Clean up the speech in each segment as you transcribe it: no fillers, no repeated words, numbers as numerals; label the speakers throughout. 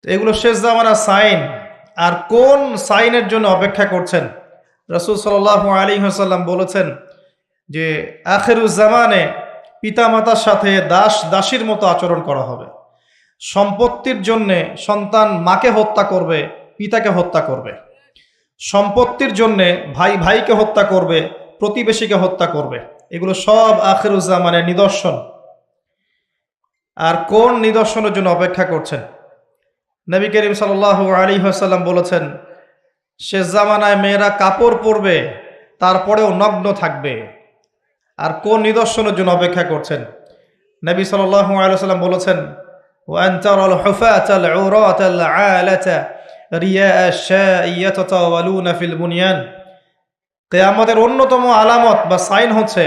Speaker 1: তো এগুলো শেষ জামানার সাইন। আর কোন সাইনের জন্য অপেক্ষা করছেন? রাসূল সাল্লাল্লাহু আলাইহি ওয়াসাল্লাম বলেছেন যে আখিরুজ জামানে পিতামাতার সাথে দাস দাসীর মতো আচরণ করা হবে। সম্পত্তির জন্যে সন্তান মাকে হত্যা করবে, পিতাকে হত্যা করবে। সম্পত্তির জন্যে ভাই ভাইকে হত্যা করবে, প্রতিবেশীকে হত্যা করবে। এগুলো সব আখিরুজ জামানের নিদর্শন। আর কোন নিদর্শনের জন্য অপেক্ষা করছেন? নবী করিম সাল্লাল্লাহু আলাইহি ওয়াসাল্লাম বলেছেন, শেষ জামানায় মেয়েরা কাপড় পরবে, তারপরেও নগ্ন থাকবে। আর কোন নিদর্শনের জন্য অপেক্ষা করছেন? নবী সাল্লাল্লাহু আলাইহি ওয়াসাল্লাম বলেছেন, ওয়ান তারাল হুফাতাল উরাতাল আলাতা রিয়া আশ-শা'i ইয়াতাতাওয়ালুনা ফিল বুনিয়ান। কিয়ামতের অন্যতম আলামত বা সাইন হচ্ছে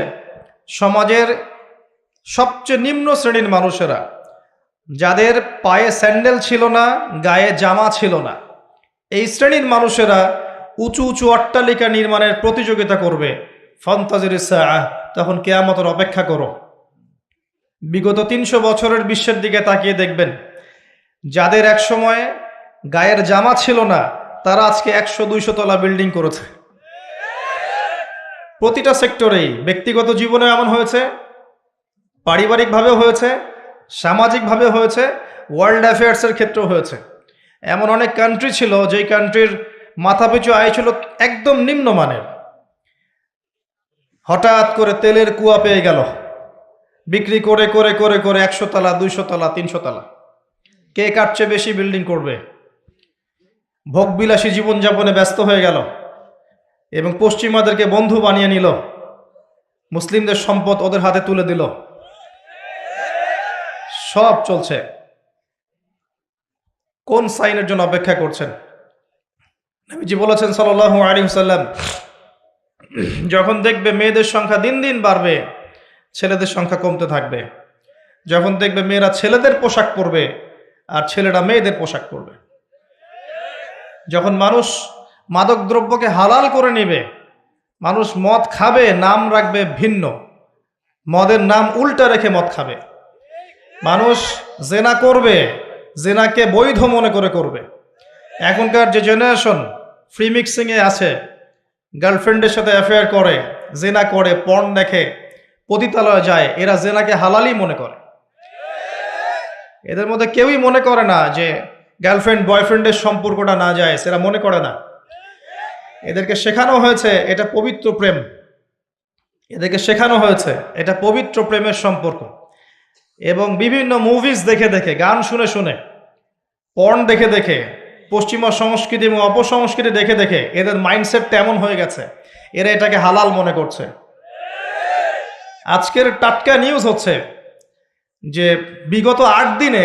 Speaker 1: সমাজের সবচেয়ে নিম্ন শ্রেণীর মানুষেরা, যাদের পায়ে স্যান্ডেল ছিল না, গায়ে জামা ছিল না, এই শ্রেণীর মানুষেরা উঁচু উঁচু অট্টালিকা নির্মাণের প্রতিযোগিতা করবে। ফান্তাজিরিস সাআহ, তখন কিয়ামতের অপেক্ষা করো। বিগত ৩০০ বছরের বিশ্বের দিকে তাকিয়ে দেখবেন, যাদের এক সময়ে গায়ের জামা ছিল না, তারা আজকে ১০০-২০০ তলা বিল্ডিং করেছে। প্রতিটা সেক্টরেই, ব্যক্তিগত জীবনে এমন হয়েছে, পারিবারিকভাবেও হয়েছে, সামাজিকভাবে হয়েছে, ওয়ার্ল্ড অ্যাফেয়ার্সের ক্ষেত্রেও হয়েছে। এমন অনেক কান্ট্রি ছিল যেই কান্ট্রির মাথাপিছু আয় ছিল একদম নিম্নমানের, হঠাৎ করে তেলের কুয়া পেয়ে গেল, বিক্রি করে করে করে করে ১০০ তলা, ২০০ তলা, ৩০০ তলা। কে কার চেয়ে বেশি বিল্ডিং করবে? ভোগবিলাসী জীবনযাপনে ব্যস্ত হয়ে গেল এবং পশ্চিমাদেরকে বন্ধু বানিয়ে নিল, মুসলিমদের সম্পদ ওদের হাতে তুলে দিল। সব চলছে। কোন সাইনের জন্য অপেক্ষা করছেন? নবীজি বলেছেন সাল্লাল্লাহু আলাইহি ওয়াসাল্লাম, যখন দেখবে মেয়েদের সংখ্যা দিন দিন বাড়বে, ছেলেদের সংখ্যা কমতে থাকবে। যখন দেখবে মেয়েরা ছেলেদের পোশাক পরবে আর ছেলেরা মেয়েদের পোশাক পরবে। যখন মানুষ মাদক দ্রব্যকে হালাল করে নেবে, মানুষ মদ খাবে, নাম রাখবে ভিন্ন, মদের নাম উল্টা রেখে মদ খাবে। মানুষ জেনা করবে, জেনাকে বৈধ মনে করে করবে। এখনকার যে জেনারেশন ফ্রি মিক্সিংয়ে আছে, গার্লফ্রেন্ডের সাথে অ্যাফেয়ার করে, জেনা করে, পর্ন দেখে, পতিতালয়ে যায়, এরা জেনাকে হালালই মনে করে। এদের মধ্যে কেউই মনে করে না যে গার্লফ্রেন্ড বয়ফ্রেন্ডের সম্পর্কটা না যায়, সেটা মনে করে না। এদেরকে শেখানো হয়েছে এটা পবিত্র প্রেম, এদেরকে শেখানো হয়েছে এটা পবিত্র প্রেমের সম্পর্ক। এবং বিভিন্ন মুভিজ দেখে দেখে, গান শুনে শুনে, পর্ন দেখে দেখে, পশ্চিমা সংস্কৃতি এবং অপসংস্কৃতি দেখে দেখে এদের মাইন্ডসেটটা এমন হয়ে গেছে, এরা এটাকে হালাল মনে করছে। আজকের টাটকা নিউজ হচ্ছে যে বিগত ৮ দিনে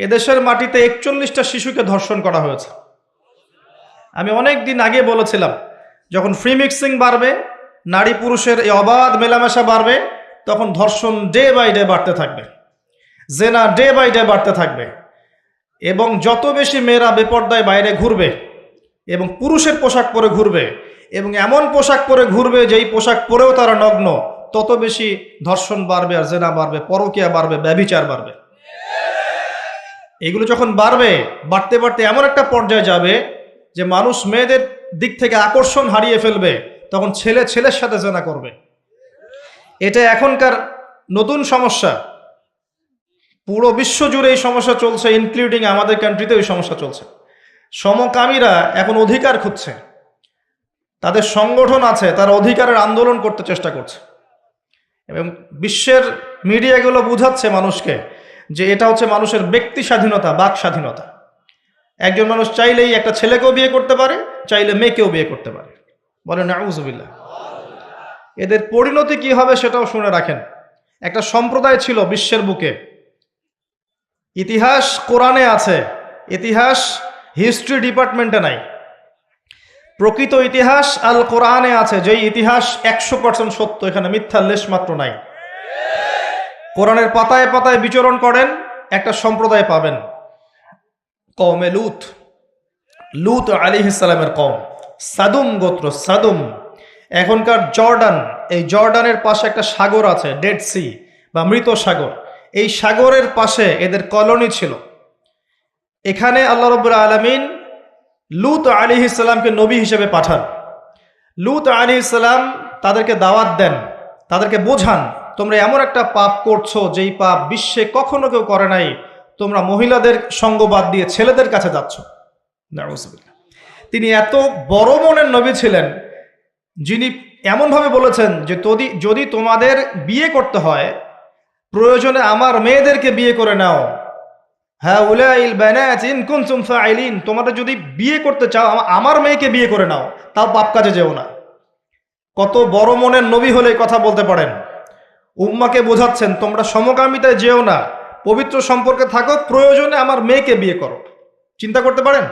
Speaker 1: এদেশের মাটিতে ৪১টা শিশুকে ধর্ষণ করা হয়েছে। আমি অনেক দিন আগে বলেছিলাম, যখন ফ্রি মিক্সিং বাড়বে, নারী পুরুষের এই অবাধ মেলামেশা বাড়বে, তখন ধর্ষণ ডে বাই ডে বাড়তে থাকবে, জেনা ডে বাই ডে বাড়তে থাকবে। এবং যত বেশি মেয়েরা বেপর্দায় বাইরে ঘুরবে এবং পুরুষের পোশাক পরে ঘুরবে এবং এমন পোশাক পরে ঘুরবে যেই পোশাক পরেও তারা নগ্ন, তত বেশি ধর্ষণ বাড়বে, আর জেনা বাড়বে, পরকীয়া বাড়বে, ব্যভিচার বাড়বে। এগুলো যখন বাড়বে, বাড়তে বাড়তে এমন একটা পর্যায়ে যাবে যে মানুষ মেয়েদের দিক থেকে আকর্ষণ হারিয়ে ফেলবে, তখন ছেলে ছেলের সাথে জেনা করবে। এটা এখনকার নতুন সমস্যা। পুরো বিশ্ব জুড়ে এই সমস্যা চলছে, ইনক্লুডিং আমাদের কান্ট্রিতে এই সমস্যা চলছে। সমকামীরা এখন অধিকার খুঁজছে, তাদের সংগঠন আছে, তারা অধিকারের আন্দোলন করতে চেষ্টা করছে। এবং বিশ্বের মিডিয়াগুলো বুঝাচ্ছে মানুষকে যে এটা হচ্ছে মানুষের ব্যক্তি স্বাধীনতা, বাক স্বাধীনতা। একজন মানুষ চাইলেই একটা ছেলেকেও বিয়ে করতে পারে, চাইলে মেয়েকেও বিয়ে করতে পারে। বলেন নাউযুবিল্লাহ। এদের পরিণতি কি হবে সেটাও শুনে রাখেন। একটা সম্প্রদায় ছিল বিশ্বের বুকে, ইতিহাস কোরআনে আছে, ইতিহাস হিস্ট্রি ডিপার্টমেন্টে নাই। প্রকৃত ইতিহাস আল কোরআনে আছে, যেই ইতিহাস ১০০% সত্য, এখানে মিথ্যার লেশ মাত্র নাই। কোরআনের পাতায় পাতায় বিচরণ করেন, একটা সম্প্রদায় পাবেন, কওমে লূত। লূত আলাইহিস সালামের কওম, সাদুম গোত্র, সাদুম। এখনকার জর্ডান, এই জর্ডানের পাশে একটা সাগর আছে, ডেড সি বা মৃত সাগর। এই সাগরের পাশে এদের কলোনি ছিল। এখানে আল্লাহ রাব্বুল আলামিন লূত আলাইহিস সালামকে নবী হিসেবে পাঠান। লূত আলাইহিস সালাম তাদেরকে দাওয়াত দেন, তাদেরকে বোঝান, তোমরা এমন একটা পাপ করছো যেই পাপ বিশ্বে কখনো কেউ করে নাই। তোমরা মহিলাদের সঙ্গ বাদ দিয়ে ছেলেদের কাছে যাচ্ছ। নাউযুবিল্লাহ। তিনি এত বড় মনের নবী ছিলেন, যিনি এমনভাবে বলেছেন যে যদি তোমাদের বিয়ে করতে হয়, প্রয়োজনে আমার মেয়েদেরকে বিয়ে করে নাও। হ্যাঁ, উলাইল বানাত ইন কুনতুম ফাইলিন, তোমাদের যদি বিয়ে করতে চাও আমার মেয়েকে বিয়ে করে নাও, তাও পাপ কাজে যেও না। কত বড় মনের নবী হলে কথা বলতে পারেন। উম্মাকে বোঝাচ্ছেন তোমরা সমকামিতায় যেও না, পবিত্র সম্পর্কে থাকো, প্রয়োজনে আমার মেয়েকে বিয়ে করো। চিন্তা করতে পারেন।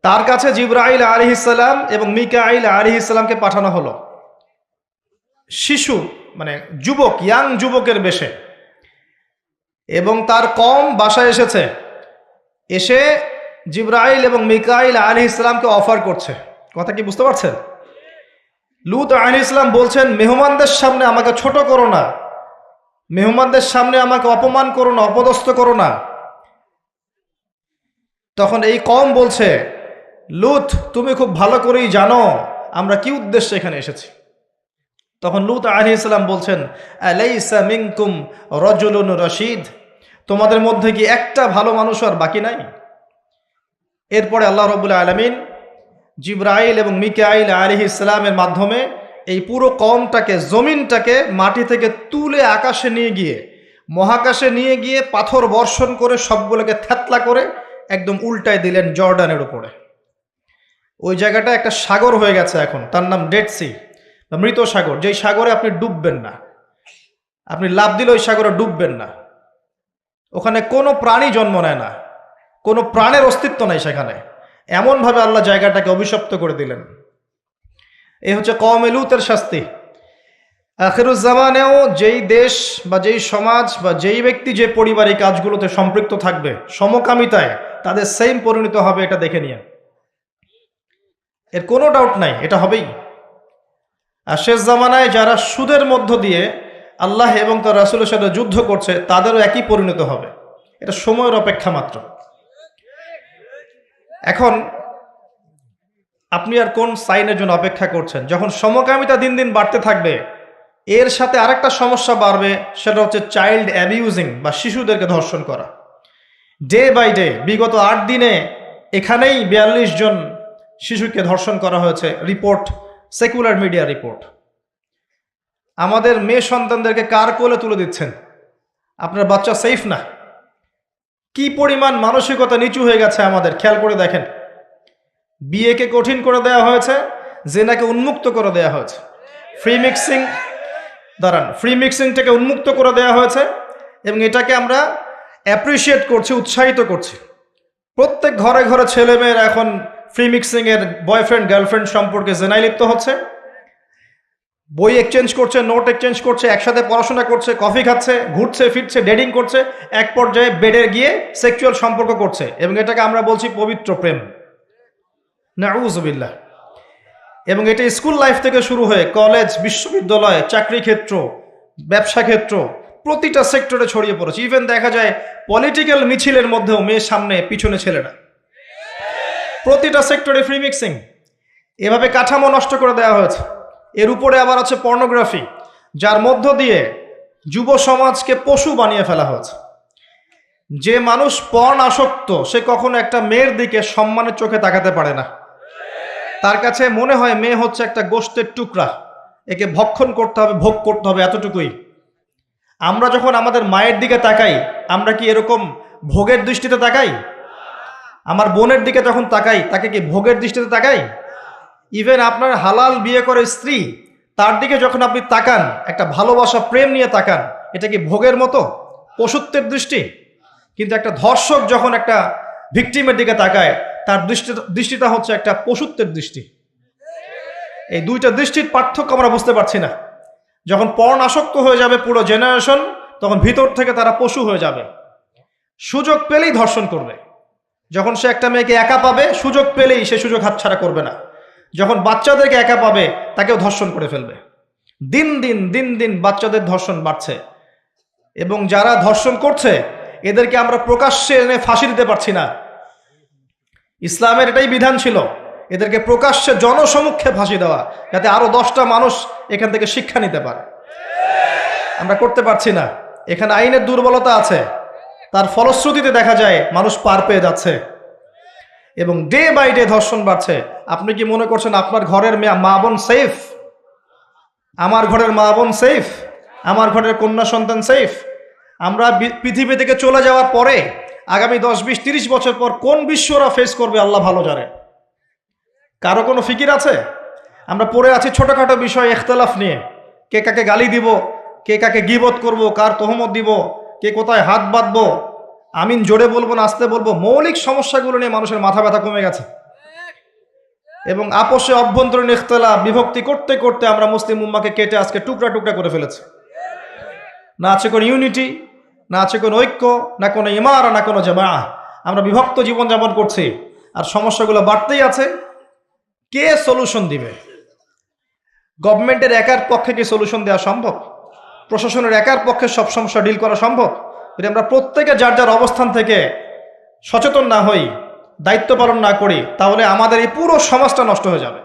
Speaker 1: তার কাছে জিবরাইল আলাইহিস সালাম এবং মিকাইল আলাইহিস সালামকে পাঠানো হলো শিশু, মানে যুবক, ইয়াং যুবকের বেশে, এবং তার কম বাসায় এসেছে। এসে জিবরাইল এবং মিকাইল আলাইহিস সালামকে অফার করছে। কথা কি বুঝতে পারছেন? লূত আলাইহিস সালাম বলছেন, মেহমানদের সামনে আমাকে ছোট করো না, মেহমানদের সামনে আমাকে অপমান করো না, অপদস্থ করো না। তখন এই কওম বলছে, লূত তুমি খুব ভালো করেই জানো আমরা কি উদ্দেশ্যে এখানে এসেছি। তখন লূত আলাইহিস সালাম বলছেন, আলাইসা মিনকুম রাজুলুন রশিদ, তোমাদের মধ্যে কি একটা ভালো মানুষ আর বাকি নাই? এরপরে আল্লাহ রাব্বুল আলামিন জিবরাইল এবং মিকাইল আলাইহিস সালামের মাধ্যমে এই পুরো কওমটাকে, জমিনটাকে মাটি থেকে তুলে আকাশে নিয়ে গিয়ে, মহাকাশে নিয়ে গিয়ে পাথর বর্ষণ করে সবগুলোকে থ্যাতলা করে একদম উল্টায় দিলেন জর্ডানের উপরে। ওই জায়গাটা একটা সাগর হয়ে গেছে এখন, তার নাম ডেড সি বা মৃত সাগর। যেই সাগরে আপনি ডুববেন না, আপনি লাফ দিলে ওই সাগরে ডুববেন না। ওখানে কোনো প্রাণী জন্ম নেয় না, কোনো প্রাণের অস্তিত্ব নাই সেখানে। এমনভাবে আল্লাহ জায়গাটাকে অভিশপ্ত করে দিলেন। এই হচ্ছে কওমে লূতের শাস্তি। আখিরুজ্জামানেও যেই দেশ বা যেই সমাজ বা যেই ব্যক্তি যে পরিবার এই কাজগুলোতে সম্পৃক্ত থাকবে, সমকামিতায়, তাদের সেম পরিণত হবে, এটা দেখে নিয়ে, এর কোনো ডাউট নাই, এটা হবেই। আর শেষ জামানায় যারা সুদের মধ্য দিয়ে আল্লাহ এবং তার রাসূলের সাথে যুদ্ধ করছে, তাদেরও একই পরিণত হবে। এটা সময়ের অপেক্ষা মাত্র। এখন আপনি আর কোন সাইনের জন্য অপেক্ষা করছেন? যখন সমকামিতা দিন দিন বাড়তে থাকবে, এর সাথে আরেকটা সমস্যা বাড়বে, সেটা হচ্ছে চাইল্ড অ্যাবিউজিং বা শিশুদেরকে ধর্ষণ করা। ডে বাই ডে, বিগত 8 দিনে এখানেই 42 জন শিশুকে ধর্ষণ করা হয়েছে, রিপোর্ট, সেকুলার মিডিয়া রিপোর্ট। আমাদের মেয়ে সন্তানদেরকে কার কোলে তুলে দিচ্ছেন? আপনার বাচ্চা সেফ না। কি পরিমাণ মানসিকতা নিচু হয়ে গেছে আমাদের, খেয়াল করে দেখেন। বিয়েকে কঠিন করে দেওয়া হয়েছে, জেনাকে উন্মুক্ত করে দেওয়া হয়েছে, ফ্রি মিক্সিংটাকে উন্মুক্ত করে দেওয়া হয়েছে, এবং এটাকে আমরা অ্যাপ্রিসিয়েট করছি, উৎসাহিত করছি। প্রত্যেক ঘরে ঘরে ছেলেমেয়েরা এখন ফ্রি মিক্সিংয়ের বয়ফ্রেন্ড গার্লফ্রেন্ড সম্পর্কে জেনায় লিপ্ত হচ্ছে, বই এক্সচেঞ্জ করছে, নোট এক্সচেঞ্জ করছে, একসাথে পড়াশোনা করছে, কফি খাচ্ছে, ঘুরছে ফিরছে, ডেটিং করছে, এক পর্যায়ে বেডে গিয়ে সেক্সুয়াল সম্পর্ক করছে, এবং এটাকে আমরা বলছি পবিত্র প্রেম। নাউযুবিল্লাহ। এবং এটা স্কুল লাইফ থেকে শুরু হয়ে কলেজ, বিশ্ববিদ্যালয়, চাকরি ক্ষেত্র, ব্যবসা ক্ষেত্র, প্রতিটা সেক্টরে ছড়িয়ে পড়েছে। ইভেন দেখা যায় পলিটিক্যাল মিছিলের মধ্যেও মেয়ের সামনে পিছনে ছেলেরা। প্রতিটা সেক্টরে ফ্রি মিক্সিং, এভাবে কাঠামো নষ্ট করে দেওয়া হয়েছে। এর উপরে আবার আছে পর্নোগ্রাফি, যার মধ্য দিয়ে যুব সমাজকে পশু বানিয়ে ফেলা হয়েছে। যে মানুষ পর্ন আসক্ত, সে কখনো একটা মেয়ের দিকে সম্মানের চোখে তাকাতে পারে না। তার কাছে মনে হয় মেয়ে হচ্ছে একটা গোশতের টুকরা, একে ভক্ষণ করতে হবে, ভোগ করতে হবে, এতটুকুই। আমরা যখন আমাদের মায়ের দিকে তাকাই, আমরা কি এরকম ভোগের দৃষ্টিতে তাকাই? আমার বোনের দিকে যখন তাকাই, তাকে কি ভোগের দৃষ্টিতে তাকাই? ইভেন আপনার হালাল বিয়ে করে স্ত্রী, তার দিকে যখন আপনি তাকান, একটা ভালোবাসা প্রেম নিয়ে তাকান, এটা কি ভোগের মতো, পশুত্বের দৃষ্টি? কিন্তু একটা ধর্ষক যখন একটা ভিকটিমের দিকে তাকায়, তার দৃষ্টিটা হচ্ছে একটা পশুত্বের দৃষ্টি। এই দুইটা দৃষ্টির পার্থক্য আমরা বুঝতে পারছি না। যখন পর্ন আসক্ত হয়ে যাবে পুরো জেনারেশন, তখন ভিতর থেকে তারা পশু হয়ে যাবে, সুযোগ পেলেই ধর্ষণ করবে। যখন সে একটা মেয়েকে একা পাবে, সুযোগ পেলেই সে সুযোগ হাতছাড়া করবে না। যখন বাচ্চাদেরকে একা পাবে, তাকেও ধর্ষণ করে ফেলবে। দিন দিন বাচ্চাদের ধর্ষণ বাড়ছে, এবং যারা ধর্ষণ করছে এদেরকে আমরা প্রকাশ্যে এনে ফাঁসি দিতে পারছি না। ইসলামের এটাই বিধান ছিল, এদেরকে প্রকাশ্যে জনসমক্ষে ফাঁসি দেওয়া, যাতে আরো 10টা মানুষ এখান থেকে শিক্ষা নিতে পারে। আমরা করতে পারছি না। এখানে আইনের দুর্বলতা আছে, তার ফলশ্রুতিতে দেখা যায় মানুষ পার পেয়ে যাচ্ছে এবং ডে বাই ডে ধর্ষণ বাড়ছে। আপনি কি মনে করছেন আপনার ঘরের মা বোন সেফ? আমার ঘরের মা বোন সেফ? আমার ঘরের কন্যা সন্তান সেফ? আমরা পৃথিবী থেকে চলে যাওয়ার পরে আগামী 10, 20, 30 বছর পর কোন বিশ্বরা ফেস করবে আল্লাহ ভালো জানে। কারো কোনো ফিকির আছে? আমরা পড়ে আছি ছোটখাটো বিষয় ইখতিলাফ নিয়ে, কে কাকে গালি দিব, কে কাকে গীবত করব, কার তহমত দিব, কে কোথায় হাত বাঁধবো, আমিন জোরে বলবো না আস্তে বলবো, মৌলিক সমস্যাগুলো নিয়ে মানুষের মাথা ব্যথা কমে গেছে। এবং আপোষে অভ্যন্তরীণ ইখতিলাফ বিভক্তি করতে করতে আমরা মুসলিম উম্মাকে কেটে আজকে টুকরা টুকরা করে ফেলেছি। না আছে কোনো ইউনিটি, না আছে কোনো ঐক্য, না কোনো ইমারা, না কোনো জামাআহ। আমরা বিভক্ত জীবনযাপন করছি আর সমস্যাগুলো বাড়তেই আছে। কে সলিউশন দিবে? গভর্নমেন্টের একার পক্ষে কি সলিউশন দেওয়া সম্ভব? প্রশাসনের একার পক্ষে সব সমস্যা ডিল করা সম্ভব? যদি আমরা প্রত্যেকে যার যার অবস্থান থেকে সচেতন না হই, দায়িত্ব পালন না করি, তাহলে আমাদের এই পুরো সমাজটা নষ্ট হয়ে যাবে।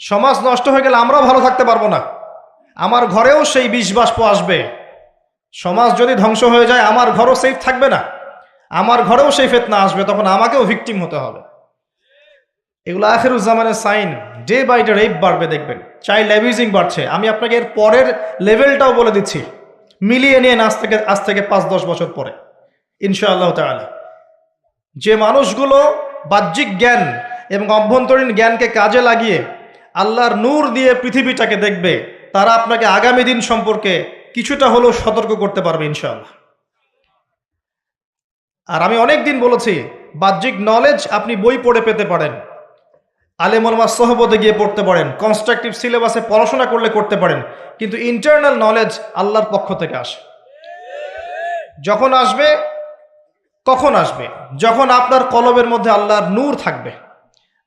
Speaker 1: সমাজ নষ্ট হয়ে গেলে আমরাও ভালো থাকতে পারবো না, আমার ঘরেও সেই বিষ বাষ্প আসবে। সমাজ যদি ধ্বংস হয়ে যায় আমার ঘরও সেফ থাকবে না, আমার ঘরেও সেই ফিতনা আসবে, তখন আমাকেও ভিকটিম হতে হবে। এগুলো আখিরুজ্জামানের sign. Day by day rape বাড়বে, দেখবেন চাইল্ড অ্যাবিউজিং বাড়ছে। আমি আপনাকে এর পরের লেভেলটাও বলে দিচ্ছি, মিলিয়ে নিয়ে আজ থেকে 5-10 বছর পরে ইনশাআল্লাহ তাআলা যে মানুষগুলো বাহ্যিক জ্ঞান এবং অভ্যন্তরীণ জ্ঞানকে কাজে লাগিয়ে আল্লাহর নূর দিয়ে পৃথিবীটাকে দেখবে, তারা আপনাকে আগামী দিন সম্পর্কে কিছুটা হলেও সতর্ক করতে পারবে ইনশাআল্লাহ। আর আমি অনেক দিন বলেছি, বাহ্যিক নলেজ আপনি বই পড়ে পেতে পারেন, আলেম ওলামার সোহবতে গিয়ে পড়তে পারেন, কনস্ট্রাকটিভ সিলেবাসে পড়াশোনা করলে করতে পারেন, কিন্তু ইন্টারনাল নলেজ আল্লাহর পক্ষ থেকে আসে। যখন আসবে, কখন আসবে? যখন আপনার কলবের মধ্যে আল্লাহর নূর থাকবে।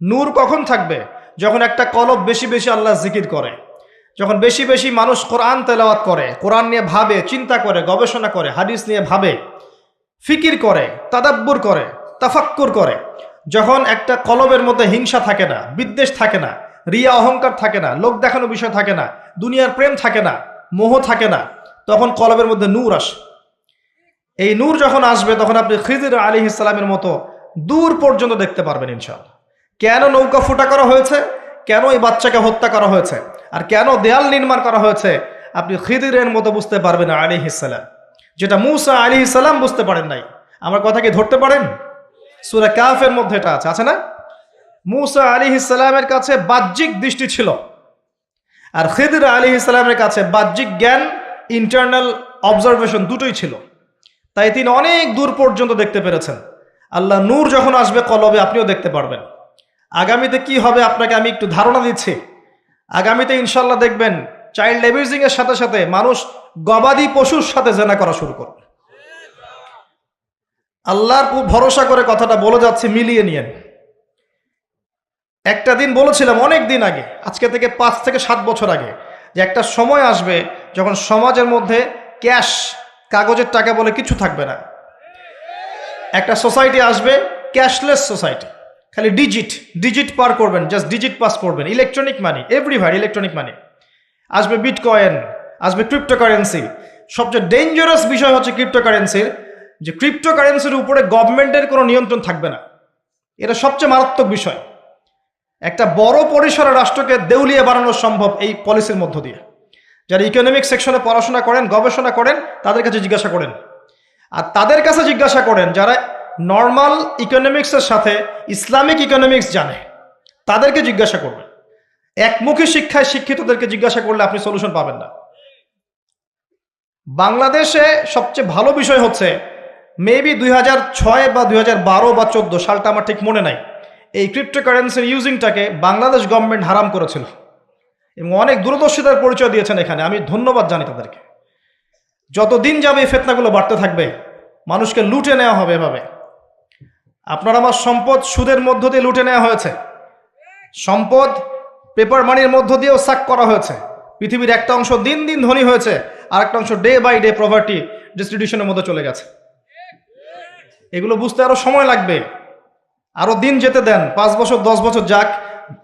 Speaker 1: নূর কখন থাকবে? যখন একটা কলব বেশি বেশি আল্লাহ জিকির করে, যখন বেশি বেশি মানুষ কোরআন তেলাওয়াত করে, কোরআন নিয়ে ভাবে, চিন্তা করে, গবেষণা করে, হাদিস নিয়ে ভাবে, ফিকির করে, তাদাব্বুর করে, তাফাক্কুর করে। যখন একটা কলবের মধ্যে হিংসা থাকে না, বিদ্বেষ থাকে না, রিয়া অহংকার থাকে না, লোক দেখানো বিষয় থাকে না, দুনিয়ার প্রেম থাকে না, মোহ থাকে না, তখন কলবের মধ্যে নূর আসে। এই নূর যখন আসবে তখন আপনি খিজির আলাইহিস সালামের মতো দূর পর্যন্ত দেখতে পারবেন ইনশাআল্লাহ। কেন নৌকা ফুটা করা হয়েছে, কেন এই বাচ্চাকে হত্যা করা হয়েছে, আর কেন দেয়াল নির্মাণ করা হয়েছে, আপনি খিদিরের মতো বুঝতে পারবেন আলাইহিস সালাম, যেটা মূসা আলাইহিস সালাম বুঝতে পারেন নাই। আমার কথা কি ধরতে পারেন? সূরা কাফের মধ্যে এটা আছে না? মূসা আলাইহিস সালামের কাছে বাহ্যিক দৃষ্টি ছিল, আর খিদির আলাইহিস সালামের কাছে বাহ্যিক জ্ঞান, ইন্টারনাল অবজারভেশন দুটোই ছিল। তাই তিনি অনেক দূর পর্যন্ত দেখতে পেরেছেন। আল্লাহ নূর যখন আসবে কলবে, আপনিও দেখতে পারবেন। আগামীতে কি হবে আপনাকে আমি একটু ধারণা দিচ্ছি। আগামীতে ইনশাল্লাহ দেখবেন চাইল্ড অ্যাবিউজিং এর সাথে সাথে মানুষ গবাদি পশুর সাথে জেনা করা শুরু করবে। আল্লাহর ভরসা করে কথাটা বলে যাচ্ছে, মিলিয়ে নিয়েন। একটা দিন বলেছিলাম অনেক দিন আগে, আজকে থেকে 5 থেকে 7 বছর আগে, যে একটা সময় আসবে যখন সমাজের মধ্যে ক্যাশ, কাগজের টাকা বলে কিছু থাকবে না। একটা সোসাইটি আসবে ক্যাশলেস সোসাইটি, খালি ডিজিট পার করবেন, জাস্ট ডিজিট পাস করবেন, ইলেকট্রনিক মানি, এভরিভার ইলেকট্রনিক মানি। আসবে বিটকয়েন, আসবে ক্রিপ্টোকারেন্সি। সবচেয়ে ডেঞ্জারাস বিষয় হচ্ছে ক্রিপ্টোকারেন্সির, যে ক্রিপ্টোকারেন্সির উপরে গভর্নমেন্টের কোনো নিয়ন্ত্রণ থাকবে না। এটা সবচেয়ে মারাত্মক বিষয়। একটা বড় পরিসরে রাষ্ট্রকে দেউলিয়া বানানো সম্ভব এই পলিসির মধ্য দিয়ে। যারা ইকোনমিক সেকশনে পড়াশোনা করেন, গবেষণা করেন, তাদের কাছে জিজ্ঞাসা করেন। আর তাদের কাছে জিজ্ঞাসা করেন যারা নর্মাল ইকোনমিক্সের সাথে ইসলামিক ইকোনমিক্স জানে, তাদেরকে জিজ্ঞাসা করবেন। একমুখী শিক্ষায় শিক্ষিতদেরকে জিজ্ঞাসা করলে আপনি সলিউশন পাবেন না। বাংলাদেশে সবচেয়ে ভালো বিষয় হচ্ছে, মেবি 2006 বা 2012 বা 14 সালটা আমার ঠিক মনে নাই, এই ক্রিপ্টোকারেন্সির ইউজিংটাকে বাংলাদেশ গভর্নমেন্ট হারাম করেছিল এবং অনেক দূরদর্শিতার পরিচয় দিয়েছেন এখানে। আমি ধন্যবাদ জানি তাদেরকে। যতদিন যাবে এই ফিতনাগুলো বাড়তে থাকবে, মানুষকে লুটে নেওয়া হবে এভাবে। আপনার আমার সম্পদ সুদের মধ্য দিয়ে লুটে নেওয়া হয়েছে, সম্পদ পেপার মানির মধ্য দিয়েও সাক করা হয়েছে। পৃথিবীর একটা অংশ দিন দিন ধনী হয়েছে, আর একটা অংশ ডে বাই ডে পভার্টি ডিস্ট্রিবিউশনের মধ্যে চলে গেছে। এগুলো বুঝতে আরো সময় লাগবে, আরো দিন যেতে দেন, 5 বছর 10 বছর যাক,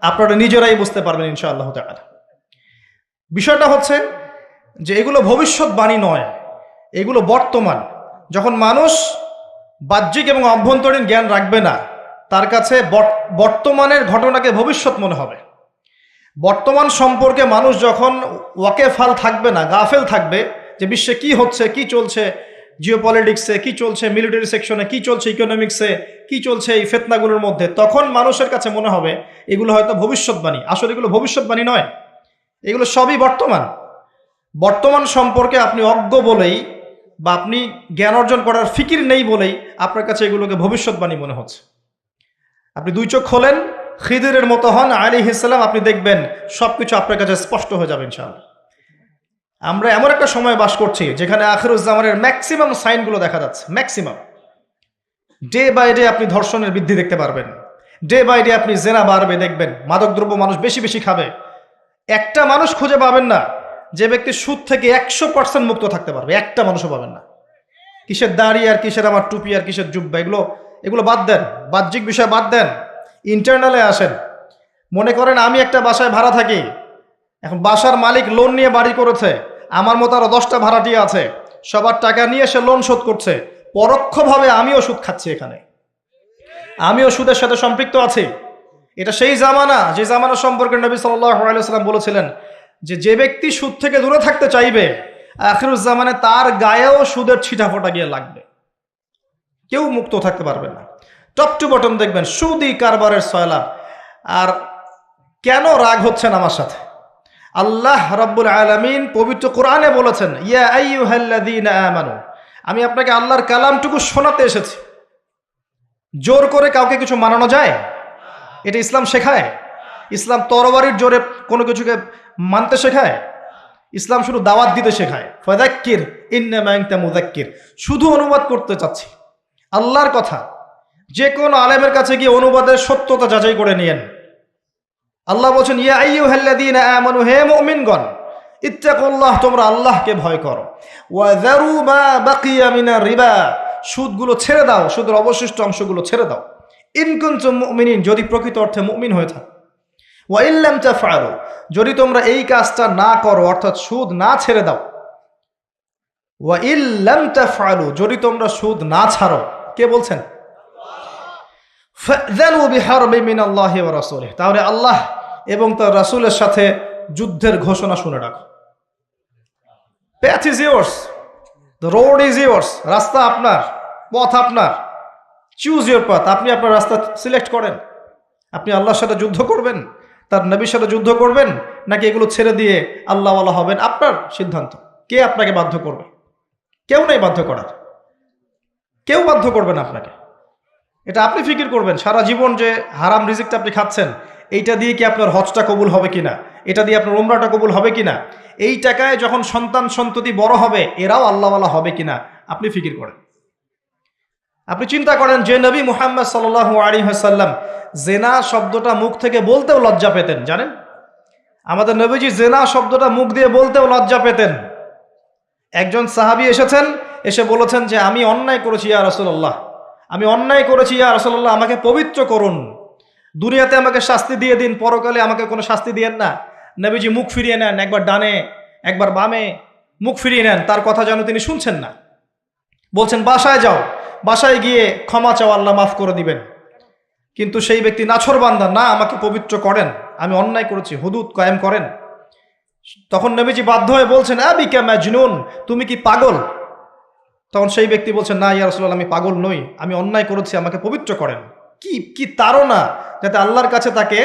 Speaker 1: আপনারা নিজেরাই বুঝতে পারবেন ইনশাআল্লাহ তাআলা। বিষয়টা হচ্ছে যে এগুলো ভবিষ্যৎবাণী নয়, এগুলো বর্তমান। যখন মানুষ বাহ্যিক এবং অভ্যন্তরীণ জ্ঞান রাখবে না, তার কাছে বর্তমানের ঘটনাকে ভবিষ্যৎ মনে হবে। বর্তমান সম্পর্কে মানুষ যখন ওয়াকেফাল থাকবে না, গাফেল থাকবে যে বিশ্বে কি হচ্ছে, কি চলছে, জিওপলিটিক্সে কি চলছে, মিলিটারি সেকশনে কি চলছে, ইকোনমিক্সে কি চলছে, এই ফিতনাগুলোর মধ্যে, তখন মানুষের কাছে মনে হবে এগুলো হয়তো ভবিষ্যৎবাণী। আসলে এগুলো ভবিষ্যৎবাণী নয়, এগুলো সবই বর্তমান। বর্তমান সম্পর্কে আপনি অজ্ঞ বলেই বা আপনি জ্ঞান অর্জন করার ফিকির নেই বলেই আপনার কাছে এগুলোকে ভবিষ্যৎবাণী মনে হচ্ছে। আপনি 2 চোখ খোলেন, খিদিরের মতো হন আলাইহিস সালাম, আপনি দেখবেন সবকিছু আপনার কাছে স্পষ্ট হয়ে যাবে ইনশাআল্লাহ। আমরা এমন একটা সময় বাস করছি যেখানে আখিরুজ্জামানের ম্যাক্সিমাম সাইনগুলো দেখা যাচ্ছে। ম্যাক্সিমাম ডে বাই ডে আপনি ধর্ষণের বৃদ্ধি দেখতে পারবেন, ডে বাই ডে আপনি জেনা বাড়বে দেখবেন, মাদকদ্রব্য মানুষ বেশি বেশি খাবে। একটা মানুষ খুঁজে পাবেন না যে ব্যক্তি সুদ থেকে 100% মুক্ত থাকতে পারবে, একটা মানুষও পাবেন না। কিসের দাড়ি আর কিসের আমার টুপি আর কিসের জুব্বা, এগুলো বাদ দেন, বাহ্যিক বিষয় বাদ দেন, ইন্টারনালে আসেন। মনে করেন আমি একটা বাসায় ভাড়া থাকি, এখন বাসার মালিক লোন নিয়ে বাড়ি করেছে, আমার মতো আরো 10টা ভাড়াটিয়া আছে, সবার টাকা নিয়ে সে লোন শোধ করছে, পরোক্ষভাবে আমিও সুদ খাচ্ছি, এখানে আমিও সুদের সাথে সম্পৃক্ত আছি। এটা সেই জামানা যে জামানা সম্পর্কে নবী সাল্লাল্লাহু আলাইহি ওয়াসাল্লাম বলেছিলেন যে ব্যক্তি সুদ থেকে দূরে থাকতে চাইবে, আখিরুজ্জামানে তার গায়েও সুদের ছিটাফোঁটা গিয়ে লাগবে, কেউ মুক্ত থাকতে পারবে না। টপ টু বটম দেখবেন সুদী কারবারের সয়লাব। আর কেন রাগ হচ্ছেন আমার সাথে? আল্লাহ রাব্বুল আলামিন পবিত্র কোরআনে বলেছেন, ইয়া আইয়ুহাল্লাযীনা আমানু, আমি আপনাকে আল্লাহর কালামটুকু শোনাতে এসেছি। জোর করে কাউকে কিছু মানানো যায়? এটা ইসলাম শেখায়? ইসলাম তরবারির জোরে কোনো কিছুকে মানতে শেখায়? ইসলাম শুধু দাওয়াত দিতে শেখায়। ফাযাক্কির ইন্নামা আনতা মুযাক্কির, শুধু অনুবাদ করতে চাচ্ছি আল্লাহর কথা। যে কোনো আলেমের কাছে গিয়ে অনুবাদের সত্যতা যাচাই করে নিয়েন। আল্লাহ বলছেন, ইয়া আইয়ুহাল্লাযীনা আমানু, হে মুমিনগণ, ইত্তাকুল্লাহ, তোমরা আল্লাহকে ভয় করো। ওয়া যারু মা বাকিয়া মিনার রিবা, সুদগুলো ছেড়ে দাও, সুদের অবশিষ্ট অংশগুলো ছেড়ে দাও। ইন কুনতুম মুমিনিন, যদি প্রকৃত অর্থে মুমিন হয়ে থাকো। ওয়া ইল্লাম তাফআলু, যদি তোমরা এই কাজটা না করো, অর্থাৎ সুদ না ছেড়ে দাও। ওয়া ইল্লাম তাফআলু, যদি তোমরা সুদ না ছাড়ো। কে বলছেন? ফাযানু বিহারবিন মিনাল্লাহি ওয়া রাসূলিহি, তাহলে আল্লাহ এবং তার রাসূলের সাথে যুদ্ধের ঘোষণা শুনে রাখো। Path is yours, the road is yours, রাস্তা আপনার, পথ আপনার। চুজ ইউর পাথ, আপনি আপনার রাস্তা সিলেক্ট করেন। আপনি আল্লাহর সাথে যুদ্ধ করবেন, তার নবীর সাথে যুদ্ধ করবেন, নাকি এগুলো ছেড়ে দিয়ে আল্লাহওয়ালা হবেন? আপনার সিদ্ধান্ত। কে আপনাকে বাধ্য করবে? কেউ নেই বাধ্য করার, কেউ বাধ্য করবে না আপনাকে। এটা আপনি ফিকির করবেন সারা জীবন যে হারাম রিজিকটা আপনি খাচ্ছেন, এইটা দিয়ে কি আপনার হজটা কবুল হবে কিনা, এটা দিয়ে আপনার উমরাটা কবুল হবে কিনা, এই টাকায় যখন সন্তান সন্ততি বড় হবে এরাও আল্লাহওয়ালা হবে কিনা, আপনি ফিকির করেন। আপনি চিন্তা করেন যে নবী মুহাম্মদ সাল্লাল্লাহু আলাইহি ওয়াসাল্লাম জেনা শব্দটা মুখ থেকে বলতেও লজ্জা পেতেন, জানেন? আমাদের নবীজি জেনা শব্দটা মুখ দিয়ে বলতেও লজ্জা পেতেন। একজন সাহাবী এসেছেন, এসে বলেছেন যে আমি অন্যায় করেছি ইয়া রাসূলুল্লাহ, আমি অন্যায় করেছি ইয়া রাসূলুল্লাহ, আমাকে পবিত্র করুন, দুনিয়াতে আমাকে শাস্তি দিয়ে দিন, পরকালে আমাকে কোনো শাস্তি দিয়েন না। নবীজি মুখ ফিরিয়ে নেন, একবার ডানে একবার বামে মুখ ফিরিয়ে নেন, তার কথা যেন তিনি শুনছেন না। বলছেন বাসায় যাও, বাসায় গিয়ে ক্ষমা চাও, আল্লাহ মাফ করে দিবেন। কিন্তু সেই ব্যক্তি নাছোড়বান্দা, না আমাকে পবিত্র করেন, আমি অন্যায় করেছি, হুদুদ কায়েম করেন। তখন নবীজি বাধ্য হয়ে বলছেন, আবিকা মাজনুন, তুমি কি পাগল? তখন সেই ব্যক্তি বলছেন, না ইয়া রাসূলুল্লাহ, আমি পাগল নই, আমি অন্যায় করেছি, আমাকে পবিত্র করেন। কি তাড়না, যাতে আল্লাহর কাছে তাকে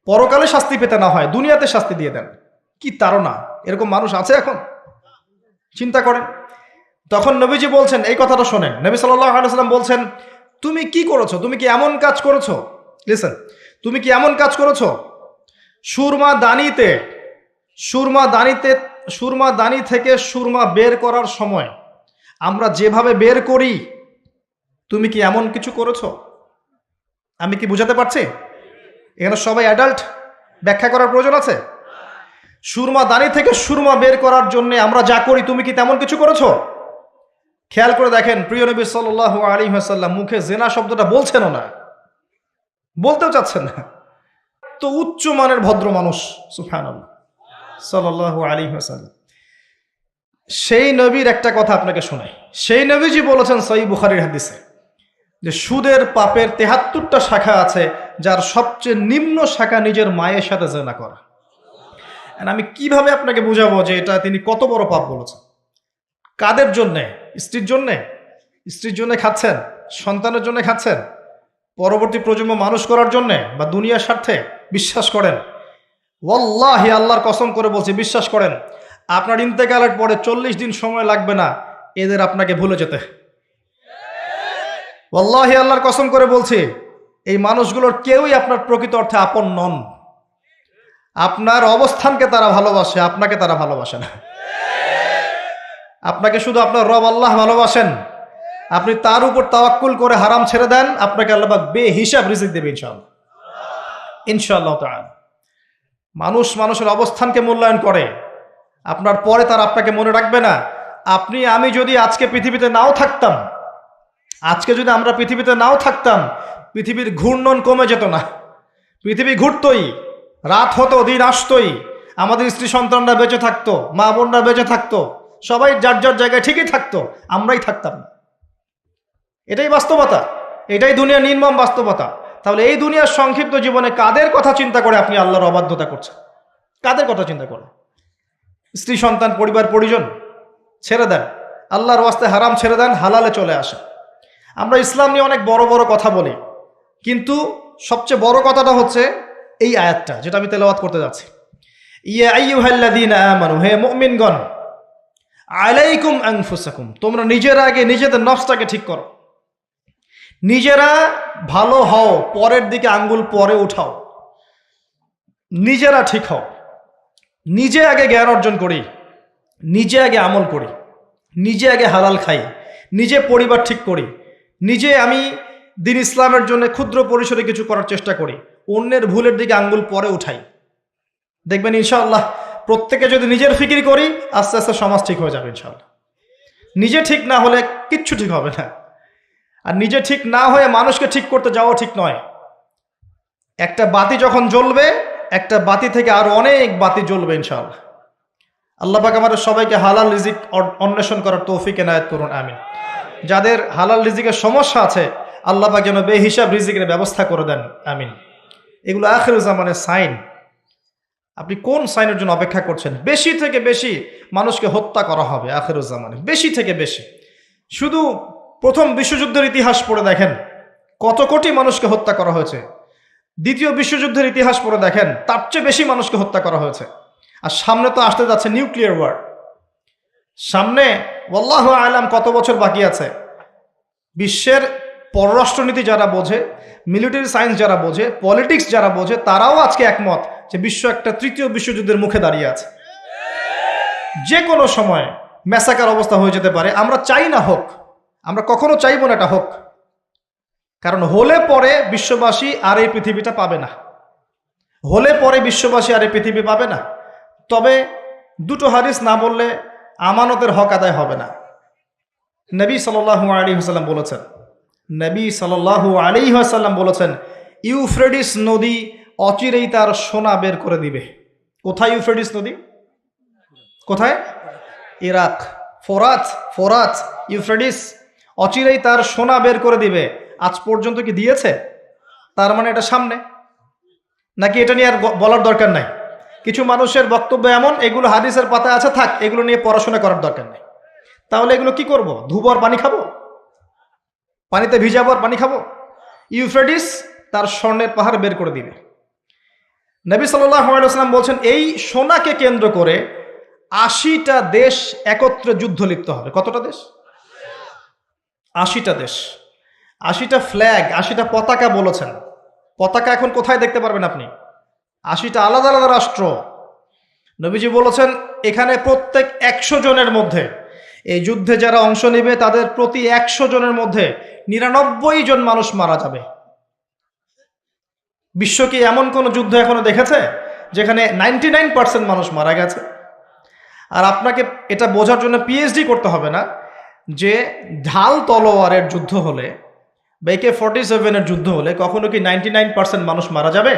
Speaker 1: পরকালে শাস্তি পেতে না হয়, দুনিয়াতে শাস্তি দিয়ে দেন। কি তাড়না! এরকম মানুষ আছে এখন? চিন্তা করেন। তখন নবীজি বলছেন, এই কথাটা শোনেন, নবী সাল্লাল্লাহু আলাইহি ওয়াসাল্লাম বলছেন, তুমি কি করেছো? তুমি কি এমন কাজ করেছো? লিসেন, তুমি কি এমন কাজ করেছো? সুরমা দানি থেকে সুরমা বের করার সময় আমরা যেভাবে বের করি, তুমি কি এমন কিছু করেছো? আমি কি বুঝাতে পারছি? এখানে সবাই অ্যাডাল্ট, ব্যাখ্যা করার প্রয়োজন আছে? সুরমা দানি থেকে সুরমা বের করার জন্য আমরা যা করি, তুমি কি তেমন কিছু করেছো? খেয়াল করে দেখেন, প্রিয় নবী সাল্লাল্লাহু আলাইহি ওয়াসাল্লাম মুখে জেনা শব্দটা বলছেনও না, বলতেও চাচ্ছেন না। তো উচ্চ মানের ভদ্র মানুষ সুবহানাল্লাহ সাল্লাল্লাহু আলাইহি ওয়াসাল্লাম। সেই নবীর একটা কথা আপনাকে শোনাই। সেই নবীজি বলেছেন সহিহ বুখারীর হাদিসে যে সুদের পাপের ৭৩টা শাখা আছে, যার সবচেয়ে নিম্ন শাখা নিজের মায়ের সাথে জেনা করা। আমি কিভাবে আপনাকে বুঝাবো যে এটা তিনি কত বড় পাপ বলেছেন? কাদের জন্যে? স্ত্রীর জন্যে? স্ত্রীর জন্য খাচ্ছেন, সন্তানের জন্য খাচ্ছেন, পরবর্তী প্রজন্ম মানুষ করার জন্যে, বা দুনিয়ার স্বার্থে? বিশ্বাস করেন, ওয়াল্লাহি আল্লাহর কসম করে বলছি, বিশ্বাস করেন, আপনার ইন্তেকালের পরে 40 দিন সময় লাগবে না এদের আপনাকে ভুলে যেতে। ওয়াল্লাহি আল্লাহর কসম করে বলছি, এই মানুষগুলোর কেউই আপনার প্রকৃত অর্থে আপন নন। আপনার অবস্থানকে তারা ভালোবাসে, আপনাকে তারা ভালোবাসে না। আপনাকে শুধু আপনার রব আল্লাহ ভালোবাসেন। আপনি তার উপর তাওয়াক্কুল করে হারাম ছেড়ে দেন, আপনাকে আল্লাহ পাক বেহিসাব রিজিক দেবে ইনশাআল্লাহ, ইনশাআল্লাহ তাআলা। মানুষ মানুষের অবস্থানকে মূল্যায়ন করে, আপনার পরে তার আপনাকে মনে রাখবে না। আপনি আমি যদি আজকে পৃথিবীতে নাও থাকতাম, আজকে যদি আমরা পৃথিবীতে নাও থাকতাম, পৃথিবীর ঘূর্ণন কমে যেত না। পৃথিবী ঘুরতই, রাত হতো, দিন আসতই, আমাদের স্ত্রী সন্তানরা বেঁচে থাকতো, মা বোনরা বেঁচে থাকতো, সবাই যার যার জায়গায় ঠিকই থাকতো, আমরাই থাকতাম না। এটাই বাস্তবতা, এটাই দুনিয়ার নির্মম বাস্তবতা। তাহলে এই দুনিয়ার সংক্ষিপ্ত জীবনে কাদের কথা চিন্তা করে আপনি আল্লাহর অবাধ্যতা করছেন? কাদের কথা চিন্তা করে? স্ত্রী সন্তান পরিবার পরিজন ছেড়ে দেন, আল্লাহর ওয়াস্তে হারাম ছেড়ে দেন, হালালে চলে আসে। আমরা ইসলাম নিয়ে অনেক বড় বড় কথা বলি, কিন্তু সবচেয়ে বড় কথাটা হচ্ছে এই আয়াতটা যেটা আমি তেলাওয়াত করতে যাচ্ছি। ইয়া আইয়ুহাল্লাযীনা আমানু, হে মুমিনগণ, আলাইকুম আনফুসাকুম, তোমরা নিজেরা আগে নিজেদের নফসটাকে ঠিক করো। নিজেরা ভালো হও, পরের দিকে আঙ্গুল পরে উঠাও। নিজেরা ঠিক হও, নিজে আগে জ্ঞান অর্জন করি, নিজে আগে আমল করি, নিজে আগে হালাল খাই, নিজে পরিবার ঠিক করি, নিজে আমি দিন ইসলামের জন্য ক্ষুদ্র পরিসরে কিছু করার চেষ্টা করি, অন্যের ভুলের দিকে আঙ্গুল পরে উঠাই। দেখবেন ইনশাআল্লাহ প্রত্যেকে যদি নিজের ফিকির করি, আস্তে আস্তে সমাজ ঠিক হয়ে যাবে ইনশাআল্লাহ। নিজে ঠিক না হলে কিচ্ছু ঠিক হবে না। আর নিজে ঠিক না হয়ে মানুষকে ঠিক করতে যাওয়া ঠিক নয়। একটা বাতি যখন জ্বলবে, একটা বাতি থেকে আরো অনেক বাতি জ্বলবে ইনশাআল্লাহ। আল্লাহ পাক আমাদের সবাইকে হালাল রিজিক অন্বেষণ করার তৌফিক এনায়েত করুন, আমিন। যাদের হালাল রিজিকের সমস্যা আছে, আল্লাহ পাক যেন বেহিসাব রিজিকের ব্যবস্থা করে দেন, আমিন। এগুলো আখিরুজ জামানের সাইন। আপনি কোন সাইনের জন্য অপেক্ষা করছেন? বেশি থেকে বেশি মানুষকে হত্যা করা হবে আখিরুজ জামানে, বেশি থেকে বেশি। শুধু প্রথম বিশ্বযুদ্ধের ইতিহাস পড়ে দেখেন, কত কোটি মানুষকে হত্যা করা হয়েছে। দ্বিতীয় বিশ্বযুদ্ধের ইতিহাস পড়ে দেখেন, তার চেয়ে বেশি মানুষকে হত্যা করা হয়েছে। আর সামনে তো আসতে যাচ্ছে নিউক্লিয়ার ওয়ার। সামনে আল্লাহু আলাম কত বছর বাকি আছে। বিশ্বের পররাষ্ট্রনীতি যারা বোঝে, মিলিটারি সায়েন্স যারা বোঝে, পলিটিক্স যারা বোঝে, তারাও আজকে একমত যে বিশ্ব একটা তৃতীয় বিশ্বযুদ্ধের মুখে দাঁড়িয়ে আছে। যে কোনো সময় ম্যাসাকার অবস্থা হয়ে যেতে পারে। আমরা চাই না হোক, আমরা কখনো চাইবো না এটা হোক, কারণ হলে পরে বিশ্ববাসী আর এই পৃথিবীটা পাবে না। হলে পরে বিশ্ববাসী আর এই পৃথিবী পাবে না। তবে দুটো হাদিস না বললে আমানতের হক আদায় হবে না। নবী সাল্লাল্লাহু আলাইহি ওয়াসাল্লাম বলেছেন, নবী সাল্লাল্লাহু আলাইহি ওয়াসাল্লাম বলেছেন, ইউফ্রেটিস নদী অচিরেই তার সোনা বের করে দিবে। কোথায় ইউফ্রেটিস নদী? কোথায়? ইরাক। ফোরাত, ফোরাত, ইউফ্রেটিস অচিরেই তার সোনা বের করে দিবে। আজ পর্যন্ত কি দিয়েছে? তার মানে এটা সামনে, নাকি এটা নিয়ে আর বলার দরকার নাই? কিছু মানুষের বক্তব্য এমন, এগুলো হাদিসের পাতায় আছে, থাক, এগুলো নিয়ে পড়াশোনা করার দরকার নেই। তাহলে এগুলো কি করব? ধুবো আর পানি খাবো? পানিতে ভিজাবো আর পানি খাবো? ইউফ্রেটিস তার স্বর্ণের পাহাড় বের করে দিবে। নবী সাল্লাল্লাহু আলাইহি ওয়াসাল্লাম বলছেন, এই সোনাকে কেন্দ্র করে 80টা দেশ একত্রে যুদ্ধ লিপ্ত হবে। কতটা দেশ? 80টা দেশ, 80টা ফ্ল্যাগ, 80টা পতাকা বলেছেন। পতাকা এখন কোথায় দেখতে পারবেন আপনি? 80টা আলাদা আলাদা রাষ্ট্র। নবীজি বলেছেন, এখানে প্রত্যেক 100 জনের মধ্যে, এই যুদ্ধে যারা অংশ নেবে তাদের প্রতি 100 জনের মধ্যে 99 জন মানুষ মারা যাবে। বিশ্ব কি এমন কোন যুদ্ধ এখনো দেখেছে যেখানে 99% মানুষ মারা গেছে? আর আপনাকে এটা বোঝার জন্য পিএইচডি করতে হবে না। যে ঢাল তলোয়ারের যুদ্ধ হলে বা AK-47 যুদ্ধ হলে কখনো কি 99% মানুষ মারা যাবে?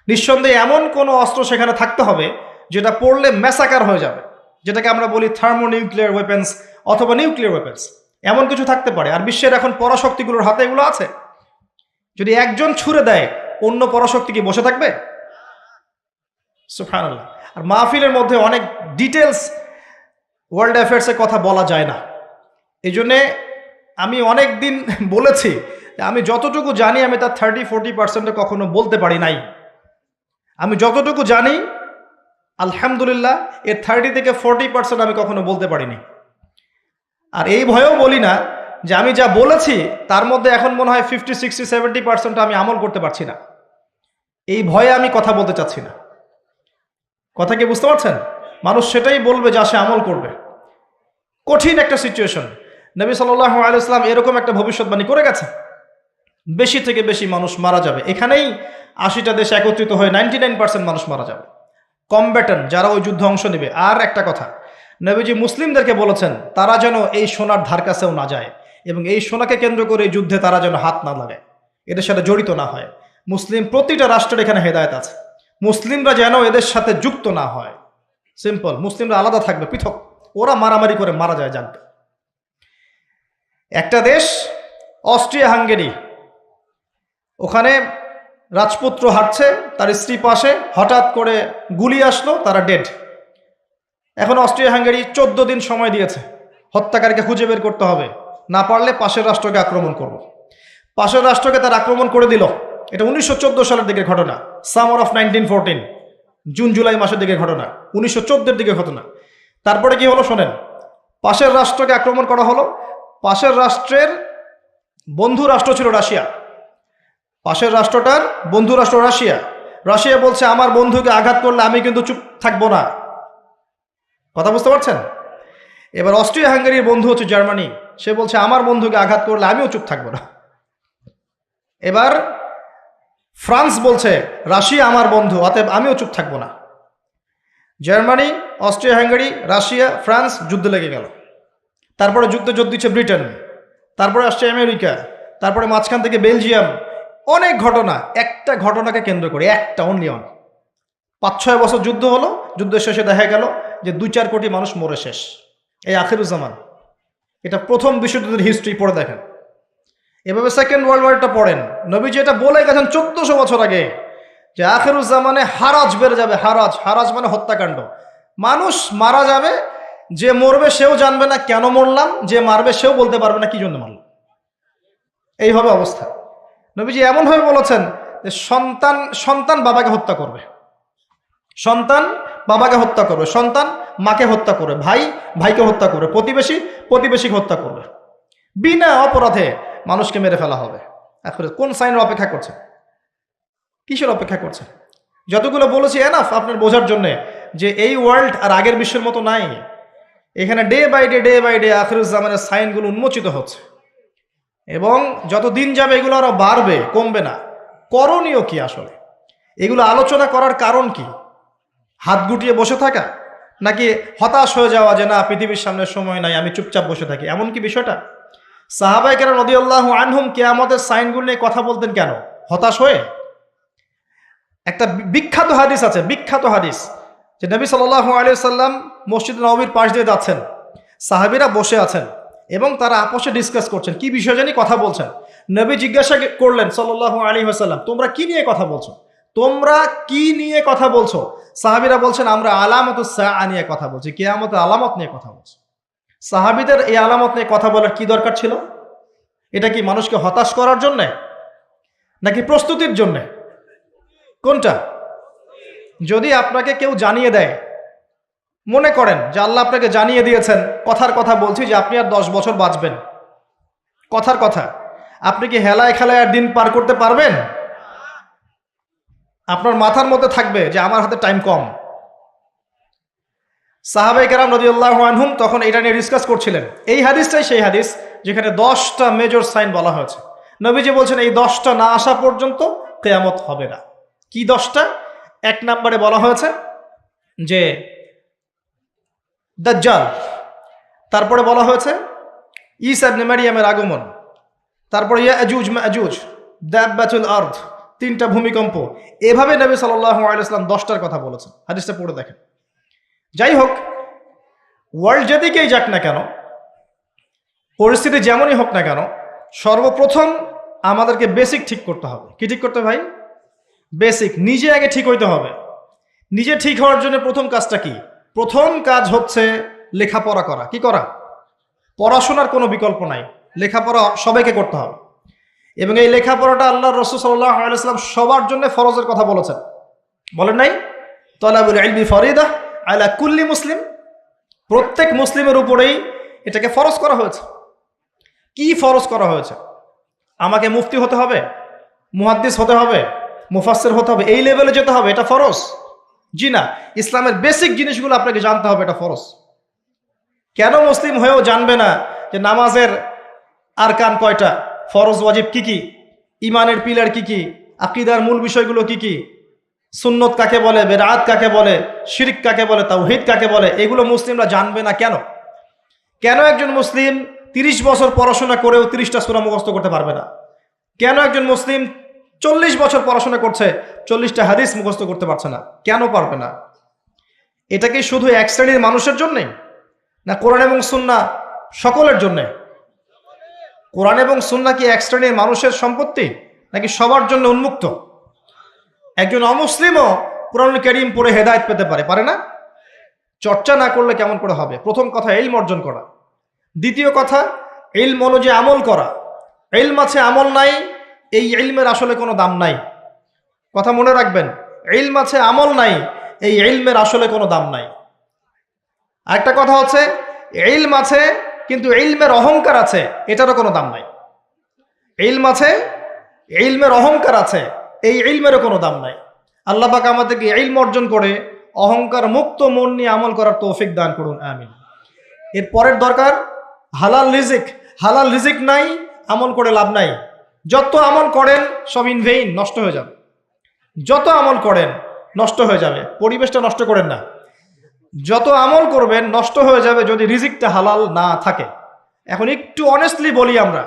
Speaker 1: নিঃসন্দেহে এমন কোনো অস্ত্র সেখানে থাকতে হবে যেটা পড়লে ম্যাসাকার হয়ে যাবে, যেটাকে আমরা বলি থার্মোনিউক্লিয়ার ওয়েপেন্স অথবা নিউক্লিয়ার ওয়েপেন্স। এমন কিছু থাকতে পারে। আর বিশ্বের এখন পরাশক্তিগুলোর হাতে এগুলো আছে। যদি একজন ছুড়ে দেয়, অন্য পরাশক্তি কি বসে থাকবে? সুবহানাল্লাহ। আর মাহফিলের মধ্যে অনেক ডিটেলস ওয়ার্ল্ড অ্যাফেয়ার্সের কথা বলা যায় না। এই জন্যে আমি অনেক দিন বলেছি যে আমি যতটুকু জানি আমি তার 30-40% কখনো বলতে পারি নাই। আমি যতটুকু জানি আলহামদুলিল্লাহ এর 30 থেকে 40% আমি কখনো বলতে পারিনি। আর এই ভয়েও বলি না যে আমি যা বলেছি তার মধ্যে এখন মনে হয় 50-60-70% আমি আমল করতে পারছি না। এই ভয়ে আমি কথা বলতে চাচ্ছি না। কথা কি বুঝতে পারছেন? মানুষ সেটাই বলবে যা সে আমল করবে। কঠিন একটা সিচুয়েশন। নবী সাল্লাল্লাহু আলাইহি ওয়াসাল্লাম এরকম একটা ভবিষ্যৎবাণী করে গেছে, বেশি থেকে বেশি মানুষ মারা যাবে। এখানেই 80টা দেশ একত্রিত হয়ে 99% মানুষ মারা যাবে, কমব্যাটন যারা ওই যুদ্ধে অংশ নেবে। আর একটা কথা, নবীজি মুসলিমদেরকে বলেছেন তারা যেন এই সোনার ধার কাছেও না যায় এবং এই সোনাকে কেন্দ্র করে এই যুদ্ধে তারা যেন হাত না লাগায়, এদের সাথে জড়িত না হয়। মুসলিম প্রতিটা রাষ্ট্রের এখানে হেদায়েত আছে। মুসলিমরা যেন এদের সাথে যুক্ত না হয়। সিম্পল, মুসলিমরা আলাদা থাকবে, পৃথক। ওরা মারামারি করে মারা যায় জানবে। একটা দেশ অস্ট্রিয়া হাঙ্গেরি, ওখানে রাজপুত্র হাঁটছে, তার স্ত্রী পাশে, হঠাৎ করে গুলি আসলো, তারা ডেড। এখন অস্ট্রিয়া হাঙ্গেরি 14 দিন সময় দিয়েছে, হত্যাকারীকে খুঁজে বের করতে হবে, না পারলে পাশের রাষ্ট্রকে আক্রমণ করব। পাশের রাষ্ট্রকে তার আক্রমণ করে দিল। এটা 1914 সালের দিকের ঘটনা, সামার অফ 1914, জুন জুলাই মাসের দিকে ঘটনা, 1914 দিকে ঘটনা। তারপরে কি হলো শোনেন, পাশের রাষ্ট্রকে আক্রমণ করা হলো। পাশের রাষ্ট্রের বন্ধু রাষ্ট্র ছিল রাশিয়া। পাশের রাষ্ট্রটার বন্ধু রাষ্ট্র রাশিয়া। রাশিয়া বলছে আমার বন্ধুকে আঘাত করলে আমি কিন্তু চুপ থাকবো না। কথা বুঝতে পারছেন? এবার অস্ট্রিয়া হাঙ্গেরির বন্ধু হচ্ছে জার্মানি, সে বলছে আমার বন্ধুকে আঘাত করলে আমিও চুপ থাকবো না। এবার ফ্রান্স বলছে রাশিয়া আমার বন্ধু, অতএব আমিও চুপ থাকবো না। Germany, Austria Hungary, Russia, France যুদ্ধ লেগে গেল। তারপরে যুদ্ধ যোগ দিচ্ছে ব্রিটেন, তারপরে আসছে আমেরিকা, তারপরে মাঝখান থেকে বেলজিয়াম। অনেক ঘটনা, একটা ঘটনাকে কেন্দ্র করে, একটা অনলি ওয়ান। 5-6 বছর যুদ্ধ হলো, যুদ্ধের শেষে দেখা গেল যে 2-4 কোটি মানুষ মরে শেষ। এই আখিরুজ্জামান, এটা প্রথম বিশ্বযুদ্ধের হিস্ট্রি পড়ে দেখেন। এভাবে সেকেন্ড ওয়ার্ল্ড ওয়ারটা পড়েন। নবীজি এটা বলে গেছেন 1400 বছর আগে যে আখিরুজ্জামানে হারাজ বেড়ে যাবে। হারাজ, হারাজ মানে হত্যাকাণ্ড। মানুষ মারা যাবে, যে মরবে সেও জানবে না কেন মরলাম, যে মারবে সেও বলতে পারবে না কি জন্য মারলাম। এই হবে অবস্থা। নবীজি এমনভাবে বলেছেন যে সন্তান বাবাকে হত্যা করবে, সন্তান বাবাকে হত্যা করবে, সন্তান মাকে হত্যা করবে, ভাই ভাইকে হত্যা করবে, প্রতিবেশীকে হত্যা করবে। বিনা অপরাধে মানুষকে মেরে ফেলা হবে। এখন কোন সাইনের অপেক্ষা করছে? কিসের অপেক্ষা করছে? যতগুলো বলেছি এনাফ আপনার বোঝার জন্যে যে এই ওয়ার্ল্ড আর আগের বিশ্বের মতো নাই। এখানে ডে বাই ডে আখিরুজ্জামানের সাইনগুলো উন্মোচিত হচ্ছে এবং যত দিন যাবে এগুলো আরো বাড়বে, কমবে না। করণীয় কি আসলে? এগুলো আলোচনা করার কারণ কি? হাত গুটিয়ে বসে থাকা, নাকি হতাশ হয়ে যাওয়া যে না পৃথিবীর সামনে সময় নাই, আমি চুপচাপ বসে থাকি, এমন কি বিষয়টা? সাহাবায়ে কেরাম রাদিয়াল্লাহু আনহুম কিয়ামতের সাইনগুলো নিয়ে কথা বলতেন কেন? হতাশ হয়ে? একটা বিখ্যাত হাদিস আছে, বিখ্যাত হাদিস, যে নবী সাল্লাল্লাহু আলাইহি সাল্লাম মসজিদ নববীর পাশ দিয়ে যাচ্ছেন, সাহাবীরা বসে আছেন এবং তারা আপোষে ডিসকাস করছেন, কি বিষয় জানি কথা বলছেন। নবী জিজ্ঞাসা করলেন সাল্লাল্লাহু আলাইহি ওয়াসাল্লাম, তোমরা কি নিয়ে কথা বলছো? তোমরা কি নিয়ে কথা বলছো? সাহাবীরা বলছেন আমরা আলামাতুস সাআ নিয়ে কথা বলছি, কিয়ামতের আলামত নিয়ে কথা বলছি। সাহাবীদের এই আলামত নিয়ে কথা বলার কি দরকার ছিল? এটা কি মানুষকে হতাশ করার জন্য নাকি প্রস্তুতির জন্য? কোনটা? যদি আপনাকে কেউ জানিয়ে দেয়, মনে করেন যে আল্লাহ আপনাকে জানিয়ে দিয়েছেন, কথার কথা বলছি যে আপনি আর 10 বছর বাঁচবেন, কথার কথা, আপনি কি হেলায় খেলায় আর দিন পার করতে পারবেন? আপনার মাথার মধ্যে থাকবে যে আমার হাতে টাইম কম। সাহাবায়ে কেরাম রাদিয়াল্লাহু আনহুম তখন এটা নিয়ে ডিসকাস করছিলেন। এই হাদিসটাই সেই হাদিস যেখানে 10টা মেজর সাইন বলা হয়েছে। নবীজি বলছেন এই 10টা না আসা পর্যন্ত কিয়ামত হবে না। কি 10টা? 1 নম্বরে বলা হয়েছে যে দাজ্জাল, তারপরে বলা হয়েছে ঈসা ইবনে মারিয়ামের আগমন, তারপরে ইয়াজুজ মাজুজ, দাব্বাতুল আরদ, 3টা ভূমিকম্প, এভাবে নবী সাল্লাল্লাহু আলাইহি ওয়াসাল্লাম 10টার কথা বলেছেন। হাদিসটা পড়ে দেখেন। যাই হোক, ওয়ার্ল্ড যেদিকেই যাক না কেন, পরিস্থিতি যেমনই হোক না কেন, সর্বপ্রথম আমাদেরকে বেসিক ঠিক করতে হবে। কি ঠিক করতে ভাই? বেসিক। নিজে আগে ঠিক হইতে হবে। নিজে ঠিক হওয়ার জন্য প্রথম কাজটা কি? প্রথম কাজ হচ্ছে লেখাপড়া করা। কি করা? পড়াশোনার কোনো বিকল্প নাই, লেখাপড়া সবাইকে করতে হবে। এবং এই লেখাপড়াটা আল্লাহর রাসূল সাল্লাল্লাহু আলাইহি ওয়াসাল্লাম সবার জন্য ফরজের কথা বলেছেন। বলেন নাই? তালাবুল ইলমি ফরিদা আলা কুল্লি মুসলিম। প্রত্যেক মুসলিমের উপরেই এটাকে ফরজ করা হয়েছে। কি ফরজ করা হয়েছে? আমাকে মুফতি হতে হবে, মুহাদ্দিস হতে হবে, মুফাসসির হতে হবে, এই লেভেলে যেতে হবে, এটা ফরজ? জি না। ইসলামের বেসিক জিনিসগুলো আপনাকে জানতে হবে, এটা ফরজ। কেন মুসলিম হয়েও জানবে না যে নামাজের আরকান কয়টা, ফরজ ওয়াজিব কি কি, ইমানের পিলার কি কি, আকীদার মূল বিষয়গুলো কি কি, সুন্নত কাকে বলে, বেদআত কাকে বলে, শিরক কাকে বলে, তাওহীদ কাকে বলে, এগুলো মুসলিমরা জানবে না কেন? কেন একজন মুসলিম 30 বছর পড়াশোনা করেও 30টা সূরা মুখস্থ করতে পারবে না? কেন একজন মুসলিম 40 বছর পড়াশোনা করছে 40টা হাদিস মুখস্থ করতে পারছে না? কেন পারবে না? এটা কি শুধু এক শ্রেণীর মানুষের জন্যে, না কোরআন এবং সুন্নাহ সকলের জন্যে? কোরআন এবং সুন্নাহ কি এক শ্রেণীর মানুষের সম্পত্তি, নাকি সবার জন্য উন্মুক্ত? একজন অমুসলিমও কোরআনুল কারীম পড়ে হেদায়েত পেতে পারে, পারে না? চর্চা না করলে কেমন করে হবে? প্রথম কথা ইলম অর্জন করা। দ্বিতীয় কথা ইলম অনুযায়ী আমল করা। ইলম আছে আমল নাই, এই ইলমের আসলে কোনো দাম নাই। কথা মনে রাখবেন, ইলম আছে আমল নাই, এই ইলমের আসলে কোনো দাম নাই। আরেকটা কথা হচ্ছে ইলম আছে কিন্তু ইলমের অহংকার আছে, এটারও কোনো দাম নাই। ইলম আছে, ইলমের অহংকার আছে, এই ইলমেরও কোনো দাম নাই। আল্লাহ পাক আমাদেরকে ইলম অর্জন করে অহংকার মুক্ত মন নিয়ে আমল করার তৌফিক দান করুন, আমিন। এর পরের দরকার হালাল রিজিক। হালাল রিজিক নাই, আমল করে লাভ নাই। যত আমল করেন সব ইন ভেইন, নষ্ট হয়ে যাবে। যত আমল করেন নষ্ট হয়ে যাবে। পরিবেশটা নষ্ট করেন না। যত আমল করবেন নষ্ট হয়ে যাবে যদি রিজিকটা হালাল না থাকে। এখন একটু অনেস্টলি বলি, আমরা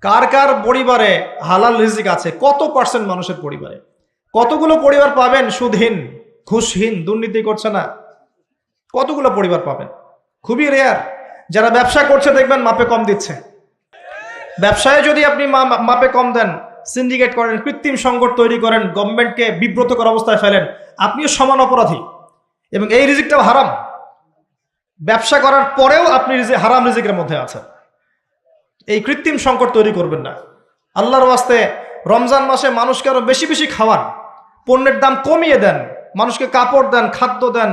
Speaker 1: কার কার পরিবারে হালাল রিজিক আছে? কত পার্সেন্ট মানুষের পরিবারে? কতগুলো পরিবার পাবেন সুদহীন, ঘুষহীন, দুর্নীতি করছে না? কতগুলো পরিবার পাবেন? খুবই রেয়ার। যারা ব্যবসা করছে দেখবেন মাপে কম দিচ্ছে। ব্যবসায় যদি আপনি মাপে কম দেন, সিন্ডিকেট করেন, কৃত্রিম সংকট তৈরি করেন, গভর্নমেন্টকে বিব্রতকর অবস্থায় ফেলেন, আপনিও সমান অপরাধী। এবং এই রিজিকটাও হারাম। ব্যবসা করার পরেও আপনি হারাম রিজিকের মধ্যে আছেন। এই কৃত্রিম সংকট তৈরি করবেন না। আল্লাহর ওয়াস্তে রমজান মাসে মানুষকে আরো বেশি বেশি খাওয়ান, পণ্যের দাম কমিয়ে দেন, মানুষকে কাপড় দেন, খাদ্য দেন,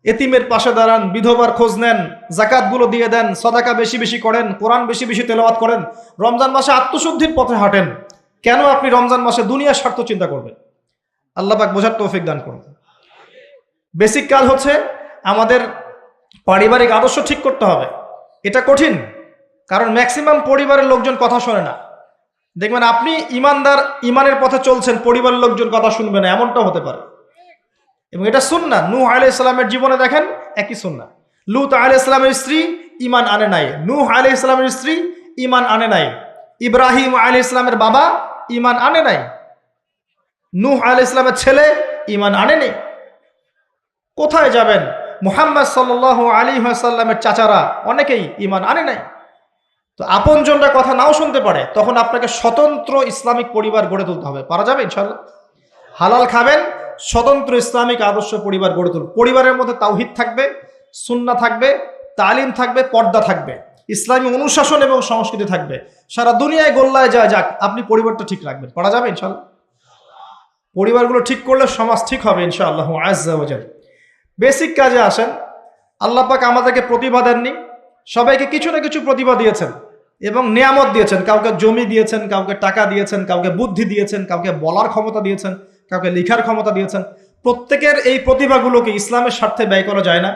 Speaker 1: এতিমের পাশে দাঁড়ান, বিধবার খোঁজ নেন, যাকাতগুলো দিয়ে দেন, সাদাকা বেশি বেশি করেন, কোরআন বেশি বেশি তেলাওয়াত করেন। রমজান মাসে আত্মশুদ্ধির পথে হাঁটেন। কেন আপনি রমজান মাসে দুনিয়ার স্বার্থ চিন্তা করবেন? আল্লাহ পাক বোঝার তৌফিক দান করুন। বেসিক কাজ হচ্ছে আমাদের পারিবারিক আদর্শ ঠিক করতে হবে। এটা কঠিন, কারণ ম্যাক্সিমাম পরিবারের লোকজন কথা শোনে না। দেখবেন আপনি ইমানদার, ইমানের পথে চলছেন, পরিবারের লোকজন কথা শুনবে না, এমনটাও হতে পারে। এবং এটা সুন্নাহ। নূহ আলাইহিস সালামের জীবনে দেখেন একই সুন্নাহ। লূত আলাইহিস সালামের স্ত্রী ঈমান আনে নাই, নূহ আলাইহিস সালামের স্ত্রী ঈমান আনে নাই, ইব্রাহিম আলাইহিস সালামের বাবা ঈমান আনে নাই, নূহ আলাইহিস সালামের ছেলে ঈমান আনেনি। কোথায় যাবেন? মুহাম্মদ সাল্লাল্লাহু আলাইহি ওয়াসাল্লামের চাচারা অনেকেই ঈমান আনে নাই। তো আপনজনরা কথা নাও শুনতে পারে, তখন আপনাকে স্বতন্ত্র ইসলামিক পরিবার গড়ে তুলতে হবে। পারা যাবে ইনশাআল্লাহ? হালাল খাবেন, স্বতন্ত্র ইসলামিক আদর্শ পরিবার গড়ে তুলুন। পরিবারের মধ্যে তাওহীদ থাকবে, সুন্নাহ থাকবে, তালিম থাকবে, পর্দা থাকবে, ইসলামী অনুশাসন এবং সংস্কৃতি থাকবে। সারা দুনিয়ায় গোল্লায় যায় যাক, আপনি পরিবারটা ঠিক রাখবেন। পারা যাবে ইনশাআল্লাহ? পরিবারগুলো ঠিক করলে সমাজ ঠিক হবে ইনশাআল্লাহ আজ্জা ওয়া জাল। বেসিক কাজে আসেন। আল্লাহ পাক আমাদেরকে প্রতিভা দেননি, সবাইকে কিছু না কিছু প্রতিভা দিয়েছেন এবং নিয়ামত দিয়েছেন। কাউকে জমি দিয়েছেন, কাউকে টাকা দিয়েছেন, কাউকে বুদ্ধি দিয়েছেন, কাউকে বলার ক্ষমতা দিয়েছেন, কাউকে লেখার ক্ষমতা দিয়েছেন। প্রত্যেকের এই প্রতিভাগুলোকে ইসলামের স্বার্থে ব্যয় করা যায় না?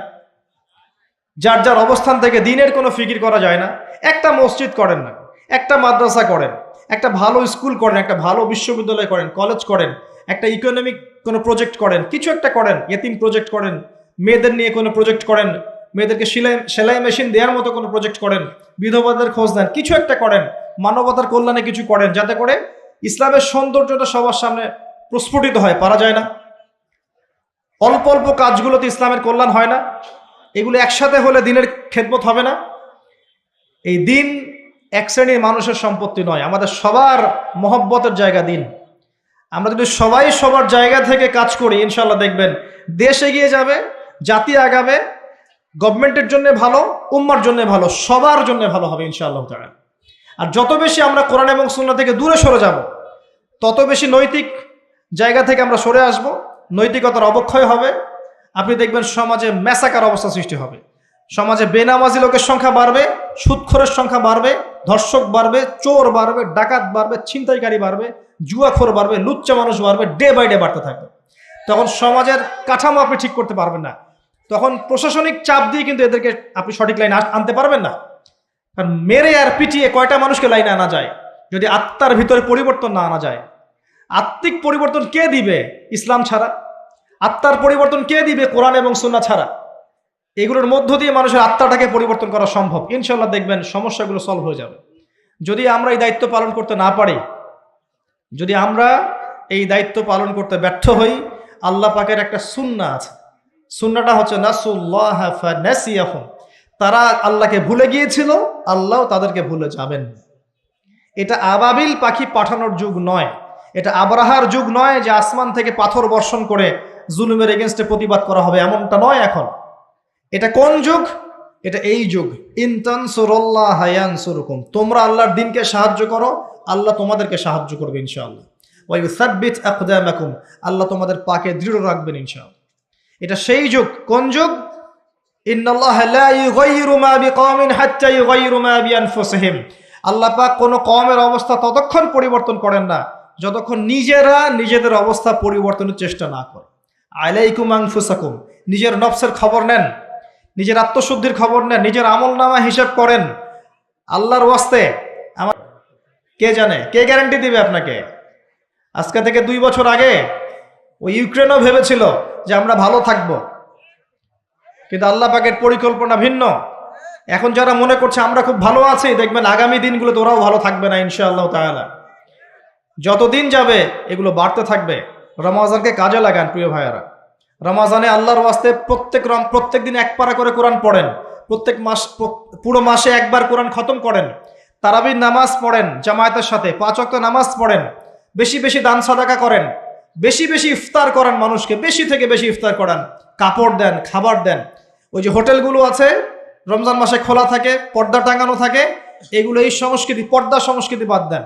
Speaker 1: যার যার অবস্থান থেকে দিনের কোনো ফিকির করা যায় না? একটা মসজিদ করেন না, একটা মাদ্রাসা করেন, একটা ভালো স্কুল করেন, একটা ভালো বিশ্ববিদ্যালয় করেন, কলেজ করেন, একটা ইকোনমিক কোনো প্রজেক্ট করেন, কিছু একটা করেন, ইয়েতিম প্রজেক্ট করেন, মেয়েদের নিয়ে কোনো প্রজেক্ট করেন, মেয়েদেরকে সেলাই মেশিন দেওয়ার মতো কোনো প্রজেক্ট করেন, বিধবাদের খোঁজ নেন, কিছু একটা করেন, মানবতার কল্যাণে কিছু করেন, যাতে করে ইসলামের সৌন্দর্যটা সবার সামনে প্রস্ফুটিত হয়। পারা যায় না? অল্প অল্প কাজগুলোতে ইসলামের কল্যাণ হয় না? এগুলো একসাথে হলে দিনের খেদমত হবে না? এই দিন এক শ্রেণীর মানুষের সম্পত্তি নয়, আমাদের সবার মহব্বতের জায়গা দিন। আমরা যদি সবাই সবার জায়গা থেকে কাজ করি, ইনশাল্লাহ দেখবেন দেশ এগিয়ে যাবে, জাতি আগাবে, গভর্নমেন্টের জন্য ভালো, উম্মার জন্য ভালো, সবার জন্য ভালো হবে ইনশাআল্লাহ তাআলা। আর যত বেশি আমরা কোরআন এবং সুন্নাহ থেকে দূরে সরে যাব, তত বেশি নৈতিক জায়গা থেকে আমরা সরে আসব, নৈতিকতার অবক্ষয় হবে। আপনি দেখবেন সমাজে ম্যাসাকার অবস্থা সৃষ্টি হবে, সমাজে বেনামাজি লোকের সংখ্যা বাড়বে, সুদখোরের সংখ্যা বাড়বে, ধর্ষক বাড়বে, চোর বাড়বে, ডাকাত বাড়বে, ছিনতাইকারী বাড়বে, জুয়াখোর বাড়বে, লুচ্চা মানুষ বাড়বে, ডে বাই ডে বাড়তে থাকবে। তখন সমাজের কাঠামো আপনি ঠিক করতে পারবেন না, তখন প্রশাসনিক চাপ দিয়ে কিন্তু এদেরকে আপনি সঠিক লাইনে আনতে পারবেন না। কারণ মেরে আর পিটিয়ে কয়টা মানুষকে লাইনে আনা যায় যদি আত্মার ভিতরে পরিবর্তন না আনা যায়? আত্মিক পরিবর্তন কে দিবে ইসলাম ছাড়া? আত্মার পরিবর্তন কে দিবে কোরআন এবং সুন্নাহ ছাড়া? এগুলোর মধ্য দিয়ে মানুষের আত্মাটাকে পরিবর্তন করা সম্ভব। ইনশাল্লাহ দেখবেন সমস্যাগুলো সলভ হয়ে যাবে। যদি আমরা এই দায়িত্ব পালন করতে না পারি, যদি আমরা এই দায়িত্ব পালন করতে ব্যর্থ হই, আল্লাহ পাকের একটা সুন্নাহ আছে, সুন্নাহটা হচ্ছে নাসুল্লাহ ফানাসিয়াহুম, তারা আল্লাহকে ভুলে গিয়েছিল, আল্লাহ তাদেরকে ভুলে যাবেন। এটা আবাবিল পাখি পাঠানোর যুগ নয়, এটা আবরাহার যুগ নয় যে আসমান থেকে পাথর বর্ষণ করে জুলুমের এগেনস্টে প্রতিবাদ করা হবে, এমনটা নয়। এখন এটা কোন যুগ? এটা এই যুগ। ইন তানসুরুল্লাহ ইয়ানসুরকুম, তোমরা আল্লাহর দ্বীনকে সাহায্য করো, আল্লাহ তোমাদেরকে সাহায্য করবে ইনশাআল্লাহ। ওয়া ইউসাব্বিত আকদামাকুম, আল্লাহ তোমাদের পাকে দৃঢ় রাখবেন ইনশাআল্লাহ। এটা সেই যুগ। কোন যুগ? ইন্নাল্লাহা লা ইউগাইয়িরু মা বিকওমিন হাত্তা ইউগাইয়িরু মা বিআনফুসিহিম, আল্লাহ পাক কোন কওমের অবস্থা ততক্ষণ পরিবর্তন করেন না যতক্ষণ নিজেরা নিজেদের অবস্থা পরিবর্তনের চেষ্টা না করে। আলাইকুম আনফুসাকুম, নিজের নফসের খবর নেন, নিজের আত্মশুদ্ধির খবর নেন, নিজের আমলনামা হিসাব করেন। আল্লাহর ওয়াস্তে আমার কে জানে, কে গ্যারান্টি দিবে আপনাকে? আজকে থেকে 2 বছর আগে ওই ইউক্রেনও ভেবেছিল যে আমরা ভালো থাকব, কিন্তু আল্লাহ পাকের পরিকল্পনা ভিন্ন। এখন যারা মনে করছে আমরা খুব ভালো আছি, দেখবেন আগামী দিনগুলোতে ওরাও ভালো থাকবে না ইনশাআল্লাহ তাআলা। যতদিন যাবে এগুলো বাড়তে থাকবে। রমজানকে কাজে লাগান প্রিয় ভাইয়েরা। রমজানে আল্লাহর ওয়াস্তে প্রত্যেক দিন 1 পারা করে কোরআন পড়েন, পুরো মাসে একবার কোরআন খতম করেন, তারাবির নামাজ পড়েন জামায়াতের সাথে, 5 ওয়াক্ত নামাজ পড়েন, বেশি বেশি দান সাদাকা করেন, বেশি বেশি ইফতার করেন, মানুষকে বেশি থেকে বেশি ইফতার করান, কাপড় দেন, খাবার দেন। ওই যে হোটেলগুলো আছে রমজান মাসে খোলা থাকে, পর্দা টাঙানো থাকে, এগুলো এই সংস্কৃতি, পর্দা সংস্কৃতি বাদ দেন।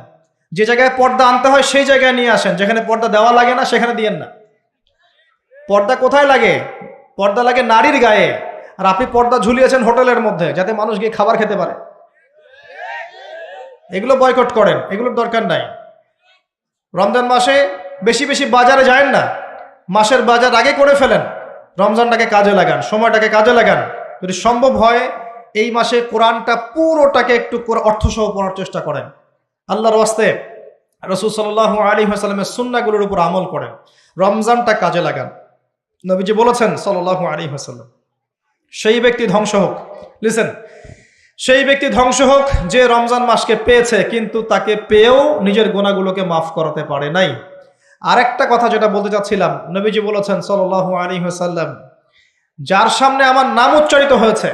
Speaker 1: যে জায়গায় পর্দা আনতে হয় সেই জায়গায় নিয়ে আসেন, যেখানে পর্দা দেওয়া লাগে না সেখানে দিয়েন না। পর্দা কোথায় লাগে? পর্দা লাগে নারীর গায়ে, আর আপনি পর্দা ঝুলিয়েছেন হোটেলের মধ্যে যাতে মানুষ গিয়ে খাবার খেতে পারে। এগুলো বয়কট করেন, এগুলোর দরকার নাই। রমজান মাসে বেশি বেশি বাজারে যায়েন না, মাসের বাজার আগে করে ফেলেন, রমজানটাকে কাজে লাগান, সময়টাকে কাজে লাগান। যদি সম্ভব হয় এই মাসে কোরআনটা পুরোটাকে একটু অর্থসহ পড়ার চেষ্টা করেন। আল্লাহর ওয়াস্তে রাসূল সাল্লাল্লাহু আলাইহি ওয়াসাল্লামের সুন্নাহগুলোর উপর আমল করেন, রমজানটা কাজে লাগান। নবীজি বলেছেন সাল্লাল্লাহু আলাইহি ওয়াসাল্লাম, সেই ব্যক্তি ধ্বংস হোক, লিসেন, সেই ব্যক্তি ধ্বংস হোক যে রমজান মাসকে পেয়েছে কিন্তু তাকে পেয়েও নিজের গুনাহগুলোকে মাফ করাতে পারে নাই। আরেকটা কথা যেটা বলতে চাচ্ছিলাম, নবীজি বলেছেন সাল্লাল্লাহু আলাইহি ওয়াসাল্লাম, যার সামনে আমার নাম উচ্চারিত হয়েছে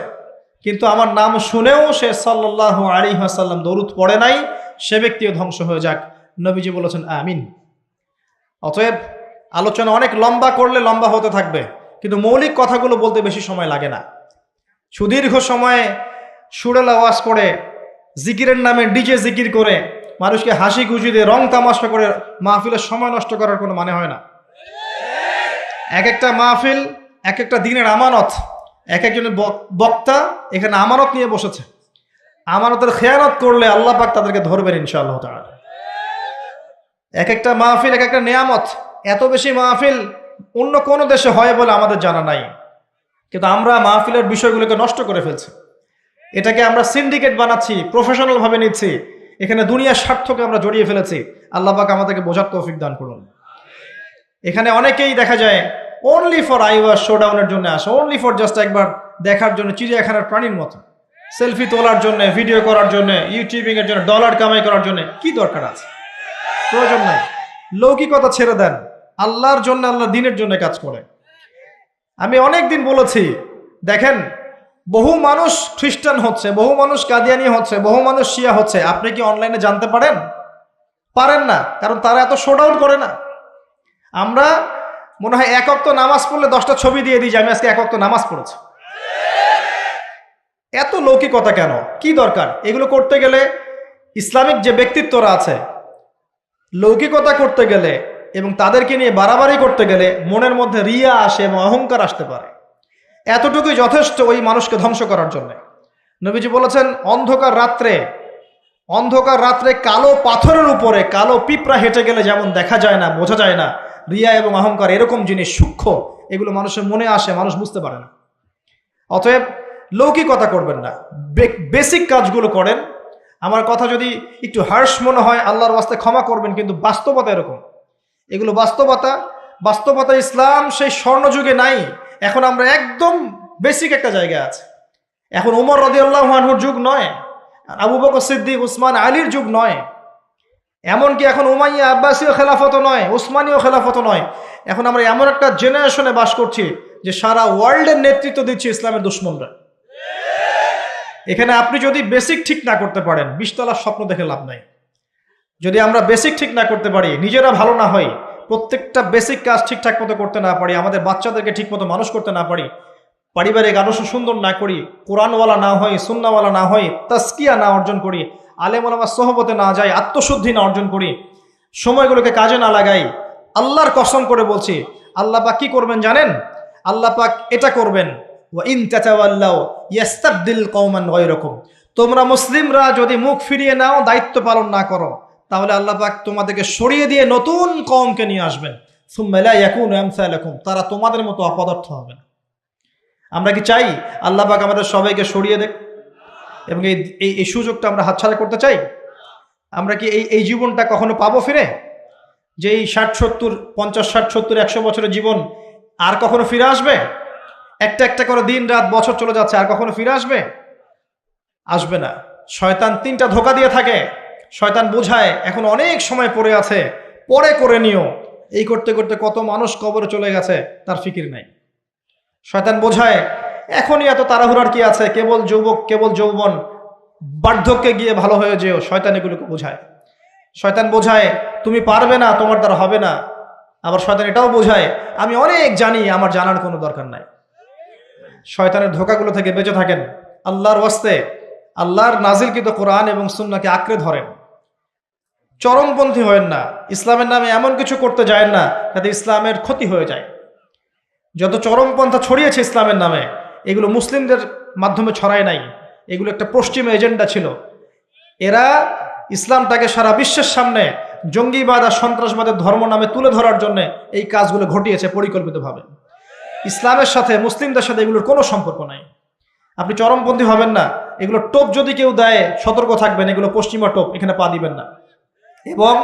Speaker 1: কিন্তু আমার নাম শুনেও সে সাল্লাল্লাহু আলাইহি ওয়াসাল্লাম দরুদ পড়ে নাই, সে ব্যক্তিও ধ্বংস হয়ে যাক। নবীজি বলেছেন আমিন। অতএব আলোচনা অনেক লম্বা করলে লম্বা হতে থাকবে, কিন্তু মৌলিক কথাগুলো বলতে বেশি সময় লাগে না। সুদীর্ঘ সময়ে সুরেল আওয়াজ করে, জিকিরের নামে ডিজে জিকির করে, মানুষকে হাসি খুশি দিয়ে রং তামাশা করে মাহফিলের সময় নষ্ট করার কোনো মানে হয় না। এক একটা মাহফিল এক একটা দিনের আমানত, এক একজনের বক্তা এখানে আমানত নিয়ে বসেছে, আমানতের খেয়ানত করলে আল্লাহ পাক তাদেরকে ধরবেন ইনশাআল্লাহ তাআলা। এক একটা মাহফিল এক একটা নিয়ামত। এত বেশি মাহফিল অন্য কোনো দেশে হয় বলে আমাদের জানা নাই, কিন্তু আমরা মাহফিলের বিষয়গুলোকে নষ্ট করে ফেলছি। এটাকে আমরা সিন্ডিকেট বানাচ্ছি, প্রফেশনাল ভাবে নিচ্ছি, এখানে দুনিয়ার স্বার্থকে আমরা জড়িয়ে ফেলেছি। আল্লাহ পাক আমাদেরকে বোঝার তৌফিক দান করুন। এখানে অনেকেই দেখা যায় অনলি ফর আইওয়াশ শোডাউনের জন্য আসে, অনলি ফর জাস্ট একবার দেখার জন্য, চিড়িয়াখানার প্রাণীর মতো সেলফি তোলার জন্য, ভিডিও করার জন্য, ইউটিউবিং এর জন্য, ডলার কামাই করার জন্য। কি দরকার আছে? প্রয়োজন নাই। লৌকিকতা ছেড়ে দেন, আল্লাহর জন্য, আল্লাহ দিনের জন্য কাজ করে। আমি অনেক দিন বলেছি, দেখেন বহু মানুষ খ্রিস্টান হচ্ছে, বহু মানুষ কাদিয়ানি হচ্ছে, বহু মানুষ শিয়া হচ্ছে। আপনি কি অনলাইনে জানতে পারেন? পারেন না, কারণ তারা এত শোডাউন করে না। আমরা মনে হয় এক ওয়াক্ত নামাজ পড়লে 10টা ছবি দিয়ে দিই যে আমি আজকে এক ওয়াক্ত নামাজ পড়েছি। এত লৌকিকতা কেন? কি দরকার? এগুলো করতে গেলে ইসলামিক যে ব্যক্তিত্বরা আছে, লৌকিকতা করতে গেলে এবং তাদেরকে নিয়ে বাড়াবাড়ি করতে গেলে মনের মধ্যে রিয়া আসে এবং অহংকার আসতে পারে। এতটুকুই যথেষ্ট ওই মানুষকে ধ্বংস করার জন্য। নবীজি বলেছেন, অন্ধকার রাত্রে কালো পাথরের উপরে কালো পিঁপড়া হেঁটে গেলে যেমন দেখা যায় না, বোঝা যায় না, রিয়া এবং অহংকার এরকম জিনিস সূক্ষ্ম, এগুলো মানুষের মনে আসে, মানুষ বুঝতে পারে না। অতএব লৌকিকতা করবেন না, বেসিক কাজগুলো করেন। আমার কথা যদি একটু হার্শ মনে হয়, আল্লাহর ওয়াস্তে ক্ষমা করবেন, কিন্তু বাস্তবতা এরকম। এগুলো বাস্তবতা। ইসলাম সেই স্বর্ণযুগে নাই। এখন আমরা একদম বেসিক একটা জায়গায় আছে। এখন উমর রাদিয়াল্লাহু আনহুর যুগ নয়, আবু বকর সিদ্দিক, উসমান, আলীর যুগ নয়, এমনকি এখন উমাইয়া আব্বাসীয় খেলাফত নয়, উসমানীয় খেলাফত নয়। এখন আমরা এমন একটা জেনারেশনে বাস করছি যে সারা ওয়ার্ল্ডের নেতৃত্ব দিচ্ছে ইসলামের দুশমনরা। এখানে আপনি যদি বেসিক ঠিক না করতে পারেন, 20 তলার স্বপ্ন দেখে লাভ নাই। যদি আমরা বেসিক ঠিক না করতে পারি, নিজেরা ভালো না হই, প্রত্যেকটা বেসিক কাজ ঠিকঠাক মতো করতে না পারি, আমাদের বাচ্চাদেরকে ঠিক মতো মানুষ করতে না পারি, পারিবারিক আদর্শ সুন্দর না করি, কোরআনওয়ালা না হই, সুন্নাওয়ালা না হই, তাসকিয়া না অর্জন করি, আলেম ওলামার সোহবতে না যাই, আত্মশুদ্ধি না অর্জন করি, সময়গুলোকে কাজে না লাগাই, আল্লাহর কসম করে বলছি, আল্লাহ পাক কি করবেন জানেন? আল্লাহ পাক এটা করবেন, ওয়া ইন তাতাওয়াল্লাউ ইয়াস্তাবদিল কওমান গায়রাকুম। তোমরা মুসলিমরা যদি মুখ ফিরিয়ে নাও, দায়িত্ব পালন না করো, তাহলে আল্লাহ পাক তোমাদেরকে সরিয়ে দিয়ে নতুন কওমকে নিয়ে আসবেন। সুম্মা লা ইয়াকুনু আমসালাকুম, তারা তোমাদের মতো অপদার্থ হবে না। আমরা কি চাই আল্লাহ পাক আমাদের সবাইকে সরিয়ে দেখ এবং এই সুযোগটা আমরা হাতছাড়া করতে চাই? আমরা কি এই জীবনটা কখনো পাবো ফিরে? যে এই 60-70, 50-60, 70, 100 বছরের জীবন আর কখনো ফিরে আসবে? একটা করে দিন রাত বছর চলে যাচ্ছে, আর কখনো ফিরে আসবে? আসবে না। শয়তান 3টা ধোঁকা দিয়ে থাকে। শয়তান বোঝায় এখন অনেক সময় পড়ে আছে, পরে করে নিও। এই করতে করতে কত মানুষ কবরে চলে গেছে, তার ফিকির নাই। শয়তান বোঝায় এখনই এত তাড়াহুড়ার কি আছে, কেবল যুবক, কেবল যৌবন, বার্ধক্যে গিয়ে ভালো হয়ে যেও। শয়তান এগুলোকে বোঝায়। শয়তান বোঝায় তুমি পারবে না, তোমার দ্বারা হবে না। আবার শয়তান এটাও বোঝায় আমি অনেক জানি, আমার জানার কোনো দরকার নাই। শয়তানের ধোঁকাগুলো থেকে বেঁচে থাকেন। আল্লাহর ওয়াস্তে আল্লাহর নাজিলকৃত কোরআন এবং সুন্নাহকে আঁকড়ে ধরেন। চরমপন্থী হয়েন না। ইসলামের নামে এমন কিছু করতে যায় না যাতে ইসলামের ক্ষতি হয়ে যায়। যত চরমপন্থা ছড়িয়েছে ইসলামের নামে, এগুলো মুসলিমদের মাধ্যমে ছড়ায় নাই। এগুলো একটা পশ্চিম এজেন্ডা ছিল। এরা ইসলামটাকে সারা বিশ্বের সামনে জঙ্গিবাদ আর সন্ত্রাসবাদের ধর্ম নামে তুলে ধরার জন্য এই কাজগুলো ঘটিয়েছে পরিকল্পিতভাবে। ইসলামের সাথে, মুসলিমদের সাথে এগুলোর কোনো সম্পর্ক নাই। আপনি চরমপন্থী হবেন না। এগুলো টোপ যদি কেউ দেয়, সতর্ক থাকবেন, এগুলো পশ্চিমা টোপ, এখানে পা দিবেন না। এবং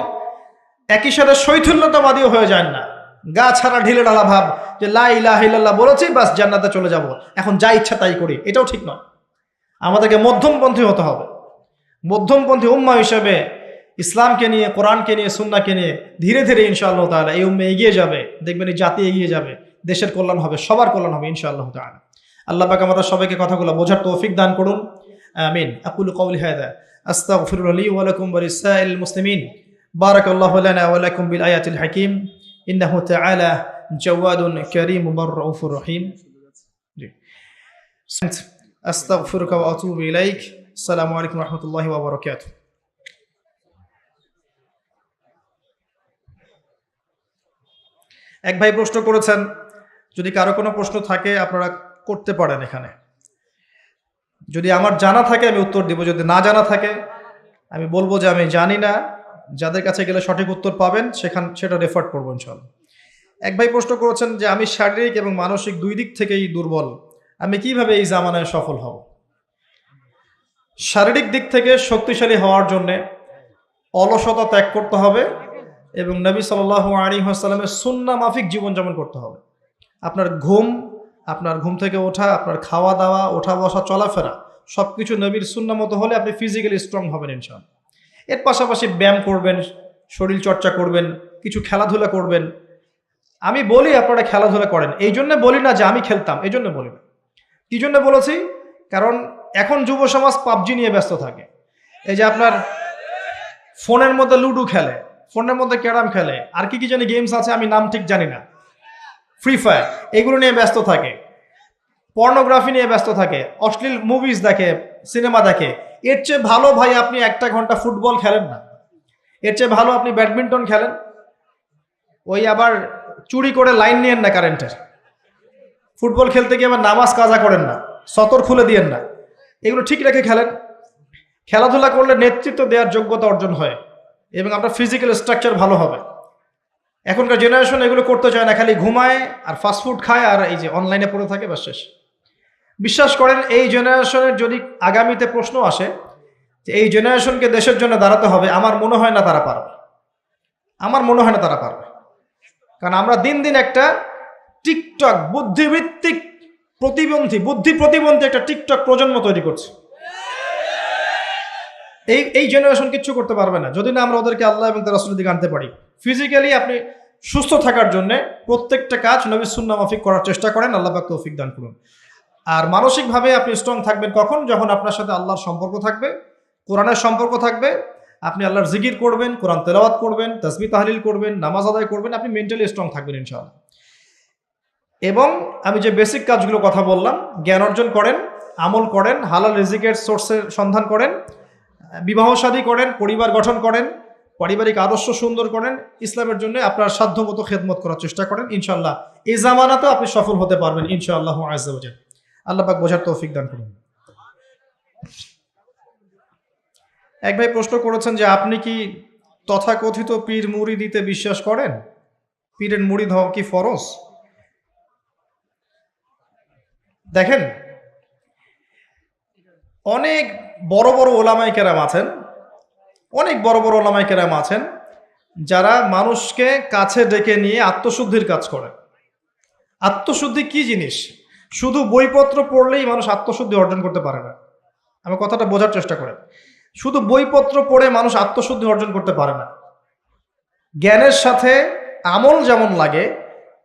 Speaker 1: একই সাথে শৈথুল্যতাবাদীও হয়ে যায় না। গা ছাড়া ঢিলে ঢালা ভাব যে লা ইলাহা ইল্লাল্লাহ বলেছি, বাস জান্নাতে চলে যাব, এখন যা ইচ্ছা তাই করি, এটাও ঠিক নয়। আমাদেরকে মধ্যমপন্থী হতে হবে। মধ্যমপন্থী উম্মাহ হিসেবে ইসলামকে নিয়ে, কোরআনকে নিয়ে, সুন্নাহকে নিয়ে ধীরে ধীরে ইনশাআল্লাহ তাআলা এই উম্মাহ এগিয়ে যাবে। দেখবেন এই জাতি এগিয়ে যাবে, দেশের কল্যাণ হবে, সবার কল্যাণ হবে ইনশাআল্লাহ তাআলা। আল্লাহ পাক আমাদের সবাইকে কথাগুলো বোঝার তৌফিক দান করুন। আমিন। আকুলু কওলি হাযা আস্তাগফিরু লি ওয়া লাকুম ওয়া লিসাইরিল মুসলিমিন। বারাকাল্লাহু লানা ওয়া লাকুম বিল আয়াতিল হাকীম। ইন্নাহু তাআলা জাওয়াদুন কারীমুর রাউফুর রহিম। জি, আস্তাগফিরুকা ওয়া আতুবু ইলাইক। আসসালামু আলাইকুম ওয়া রাহমাতুল্লাহি ওয়া বারাকাতুহু। এক ভাই প্রশ্ন করেছেন, যদি কারো কোনো প্রশ্ন থাকে আপনারা করতে পারেন এখানে। যদি আমার জানা থাকে আমি উত্তর দিব, যদি না জানা থাকে আমি বলবো যে আমি জানি না। যাদের কাছে গেলে সঠিক উত্তর পাবেন সেটা রেফার করবো ইনশাআল্লাহ। এক ভাই প্রশ্ন করেছেন যে আমি শারীরিক এবং মানসিক দুই দিক থেকেই দুর্বল, আমি কিভাবে এই জামানায় সফল হব? শারীরিক দিক থেকে শক্তিশালী হওয়ার জন্য অলসতা ত্যাগ করতে হবে এবং নবী সাল্লাল্লাহু আলাইহি ওয়াসাল্লামের সুন্নাহ মাফিক জীবনযাপন করতে হবে। আপনার ঘুম, আপনার ঘুম থেকে ওঠা, আপনার খাওয়া দাওয়া, ওঠা বসা, চলাফেরা সব কিছু নবীর সুন্নাহ মতো হলে আপনি ফিজিক্যালি স্ট্রং হবেন ইনশাআল্লাহ। এর পাশাপাশি ব্যায়াম করবেন, শরীর চর্চা করবেন, কিছু খেলাধুলা করবেন। আমি বলি আপনারা খেলাধুলা করেন, এই জন্য বলি না যে আমি খেলতাম, এই জন্য বলি না। কি জন্য বলেছি? কারণ এখন যুব সমাজ পাবজি নিয়ে ব্যস্ত থাকে। এই যে আপনার ফোনের মধ্যে লুডো খেলে, ফোনের মধ্যে ক্যারাম খেলে, আর কি কি জানি গেমস আছে আমি নাম ঠিক জানি না, ফ্রি ফায়ার, এগুলো নিয়ে ব্যস্ত থাকে, পর্নোগ্রাফি নিয়ে ব্যস্ত থাকে, অশ্লীল মুভিজ দেখে, সিনেমা দেখে। এর চেয়ে ভালো ভাই আপনি 1 ঘন্টা ফুটবল খেলেন না, এর চেয়ে ভালো আপনি ব্যাডমিন্টন খেলেন। ওই আবার চুরি করে লাইন নিয়েন না কারেন্টের, ফুটবল খেলতে গিয়ে আবার নামাজ কাজা করেন না, সতর খুলে দিয়েন না, এগুলো ঠিক রেখে খেলেন। খেলাধুলা করলে নেতৃত্ব দেওয়ার যোগ্যতা অর্জন হয় এবং আপনার ফিজিক্যাল স্ট্রাকচার ভালো হবে। এখনকার জেনারেশন এগুলো করতে চায় না, খালি ঘুমায় আর ফাস্টফুড খায় আর এই যে অনলাইনে পড়ে থাকে, ব্যাস শেষ। বিশ্বাস করেন এই জেনারেশনের যদি আগামীতে প্রশ্ন আসে যে এই জেনারেশনকে দেশের জন্য দাঁড়াতে হবে, আমার মনে হয় না তারা পারবে, আমার মনে হয় না তারা পারবে। কারণ আমরা দিন দিন একটা টিকটক বুদ্ধিভিত্তিক বুদ্ধি প্রতিবন্ধী একটা টিকটক প্রজন্ম তৈরি করছি। এই জেনারেশন কিচ্ছু করতে পারবে না যদি না আমরা ওদেরকে আল্লাহ এবং তার রাসূলের দিকে আনতে পারি। ফিজিক্যালি আপনি সুস্থ থাকার জন্য প্রত্যেকটা কাজ নবীর সুন্নাহ মাফিক করার চেষ্টা করেন, আল্লাহ পাক তৌফিক দান করুন। আর মানসিকভাবে আপনি স্ট্রং থাকবেন কখন? যখন আপনার সাথে আল্লাহর সম্পর্ক থাকবে, কোরআনের সম্পর্ক থাকবে, আপনি আল্লাহর জিকির করবেন, কোরআন তেলাওয়াত করবেন, তাসবিহ তাহলিল করবেন, নামাজ আদায় করবেন, আপনি মেন্টালি স্ট্রং থাকবেন ইনশাআল্লাহ। এবং আমি যে বেসিক কাজগুলো কথা বললাম, জ্ঞান অর্জন করেন, আমল করেন, হালাল রিজিকের সোর্সের সন্ধান করেন, বিবাহ শাদী করেন, পরিবার গঠন করেন, পারিবারিক আদর্শ সুন্দর করেন, ইসলামের জন্য আপনার সাধ্যমতো খেদমত করার চেষ্টা করেন, ইনশাআল্লাহ এই জামানাতেও আপনি সফল হতে পারবেন ইনশাআল্লাহ আযজা ওয়া জাল। আল্লাহ পাক বোঝার তৌফিক দান করুন। এক ভাই প্রশ্ন করেছেন যে আপনি কি তথাকথিত পীর মুরিদিতে বিশ্বাস করেন? পীরের মুরিদ হওয়া কি ফরজ? দেখেন, অনেক বড় বড় ওলামায়ে কেরাম আছেন, অনেক বড় বড় ওলামায়ে কেরাম আছেন যারা মানুষকে কাছে ডেকে নিয়ে আত্মশুদ্ধির কাজ করে। আত্মশুদ্ধি কি জিনিস? শুধু বইপত্র পড়লেই মানুষ আত্মশুদ্ধি অর্জন করতে পারে না। আমি কথাটা বোঝার চেষ্টা করেন। শুধু বইপত্র পড়ে মানুষ আত্মশুদ্ধি অর্জন করতে পারে না। জ্ঞানের সাথে আমল যেমন লাগে,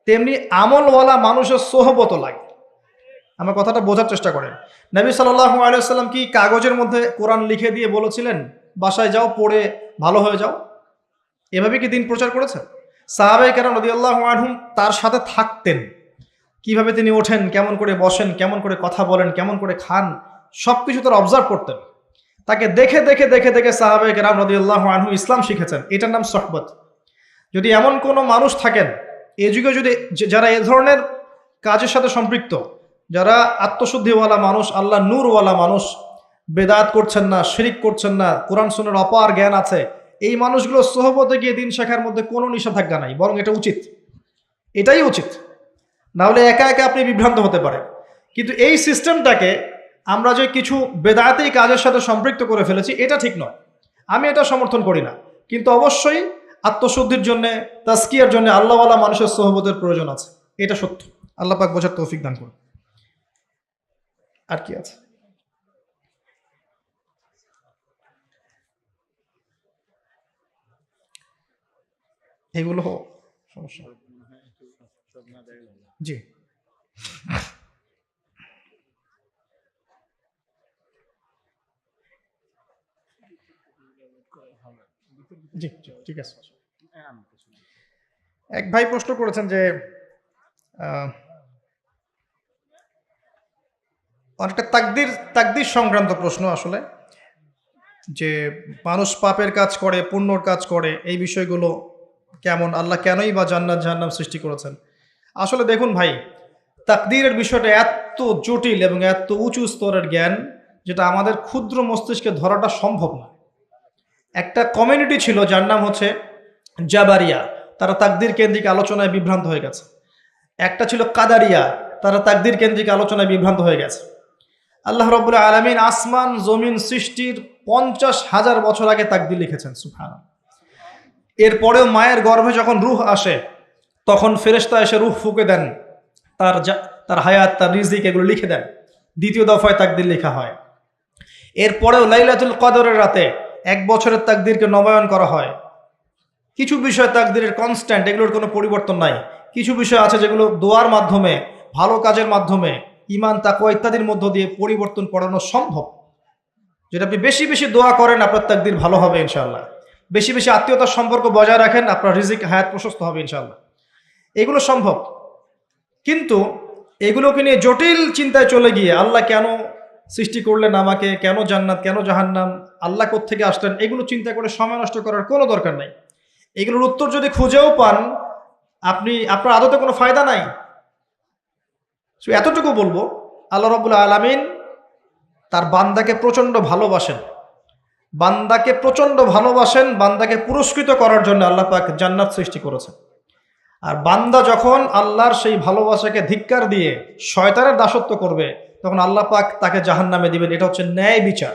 Speaker 1: তেমনি আমলওয়ালা মানুষের সোহবত লাগে। আমার কথাটা বোঝার চেষ্টা করেন। নবী সাল্লাল্লাহু আলাইহি ওয়াসাল্লাম কি কাগজের মধ্যে কোরআন লিখে দিয়ে বলেছিলেন বাসায় যাও পড়ে ভালো হয়ে যাও? এভাবে কি দিন প্রচার করেছেন? সাহাবায়ে কেরাম রাদিয়াল্লাহু আনহুম তার সাথে থাকতেন, কিভাবে তিনি ওঠেন, কেমন করে বসেন, কেমন করে কথা বলেন, কেমন করে খান, সবকিছু তারা অবজার্ভ করতেন। তাকে দেখে দেখে দেখে দেখে সাহাবায়ে কেরাম রাদিয়াল্লাহু আনহু ইসলাম শিখেছেন। এটার নাম সুহবত। যদি এমন কোনো মানুষ থাকেন এই যুগে, যদি যারা এ ধরনের কাজের সাথে সম্পৃক্ত, যারা আত্মশুদ্ধিওয়ালা মানুষ, আল্লাহ নূরওয়ালা মানুষ, বেদাত করছেন না, শিরিক করছেন না, কোরআন সুন্নাহর অপার জ্ঞান আছে, এই মানুষগুলো সোহবতে গিয়ে দিন শেখার মধ্যে কোনো নিষেধাজ্ঞা নাই, বরং এটা উচিত, এটাই উচিত। না হলে একা একা আপনি বিভ্রান্ত হতে পারেন। কিন্তু এই সিস্টেমটাকে আমরা যে কিছু বেদাতি কাজের সাথে সম্পৃক্ত করে ফেলেছি, এটা ঠিক নয়। আমি এটা সমর্থন করি না। কিন্তু অবশ্যই আত্মশুদ্ধির জন্য, তাজকিয়ার জন্য আল্লাহওয়ালা মানুষের সোহবতের প্রয়োজন আছে, এটা সত্য। আল্লাহ পাক বোঝার তৌফিক দান করুন। আর কি আছে? এগুলো সমস্যা। জি জি জি, ঠিক আছে। এক ভাই প্রশ্ন করেছেন যে অনেকটা তাকদির সংক্রান্ত প্রশ্ন আসলে, যে মানুষ পাপের কাজ করে, পুণ্যর কাজ করে, এই বিষয়গুলো কেমন, আল্লাহ কেনই বা জান্নাত জাহান্নাম সৃষ্টি করেছেন। আসলে দেখুন ভাই, তাকদীরের বিষয়টা এত জটিল এবং এত উঁচু স্তরের জ্ঞান, যেটা আমাদের ক্ষুদ্র মস্তিষ্কে ধরাটা সম্ভব না। একটা কমিউনিটি ছিল যার নাম হচ্ছে জাবারিয়া, তারা তাকদীর কেন্দ্রিক আলোচনায় বিভ্রান্ত হয়ে গেছে। একটা ছিল কাদারিয়া, তারা তাকদীর কেন্দ্রিক আলোচনায় বিভ্রান্ত হয়ে গেছে। আল্লাহ রাব্বুল আলামিন আসমান জমিন সৃষ্টির 50,000 বছর আগে তাকদীর লিখেছেন, সুবহানাল্লাহ। এরপরেও মায়ের গর্ভে যখন রূহ আসে, তখন ফেরেশতা এসে রূহ ফুঁকে দেন, তার হায়াত, তার রিজিক এগুলো লিখে দেন। দ্বিতীয় দফায় তাকদির লেখা হয়। এরপরেও লাইলাতুল কদরের রাতে 1 বছরের তাকদিরকে নবায়ন করা হয়। কিছু বিষয় তাকদিরের কনস্ট্যান্ট, এগুলোর কোনো পরিবর্তন নাই। কিছু বিষয় আছে যেগুলো দোয়ার মাধ্যমে, ভালো কাজের মাধ্যমে, ঈমান তাকওয়া ইত্যাদির মধ্য দিয়ে পরিবর্তন করানো সম্ভব। যদি আপনি বেশি বেশি দোয়া করেন, আপনার তাকদির ভালো হবে ইনশাআল্লাহ। বেশি বেশি আত্মীয়তার সম্পর্ক বজায় রাখেন, আপনার রিজিক, হায়াত প্রশস্ত হবে ইনশাআল্লাহ। এগুলো সম্ভব। কিন্তু এগুলোকে নিয়ে জটিল চিন্তায় চলে গিয়ে আল্লাহ কেন সৃষ্টি করলেন আমাকে, কেন জান্নাত, কেন জাহান্নাম, আল্লাহ কোত্থেকে আসলেন, এগুলো চিন্তা করে সময় নষ্ট করার কোনো দরকার নাই। এগুলোর উত্তর যদি খুঁজেও পান, আপনার আদতে কোনো ফায়দা নাই। এতটুকু বলবো, আল্লাহ রাব্বুল আলামিন তার বান্দাকে প্রচণ্ড ভালোবাসেন। বান্দাকে প্রচণ্ড ভালোবাসেন, বান্দাকে পুরস্কৃত করার জন্য আল্লাহ পাক জান্নাত সৃষ্টি করেছেন। আর বান্দা যখন আল্লাহর সেই ভালোবাসাকে ধিক্কার দিয়ে শয়তানের দাসত্ব করবে, তখন আল্লাহ পাক তাকে জাহান্নামে দিবেন। এটা হচ্ছে ন্যায় বিচার।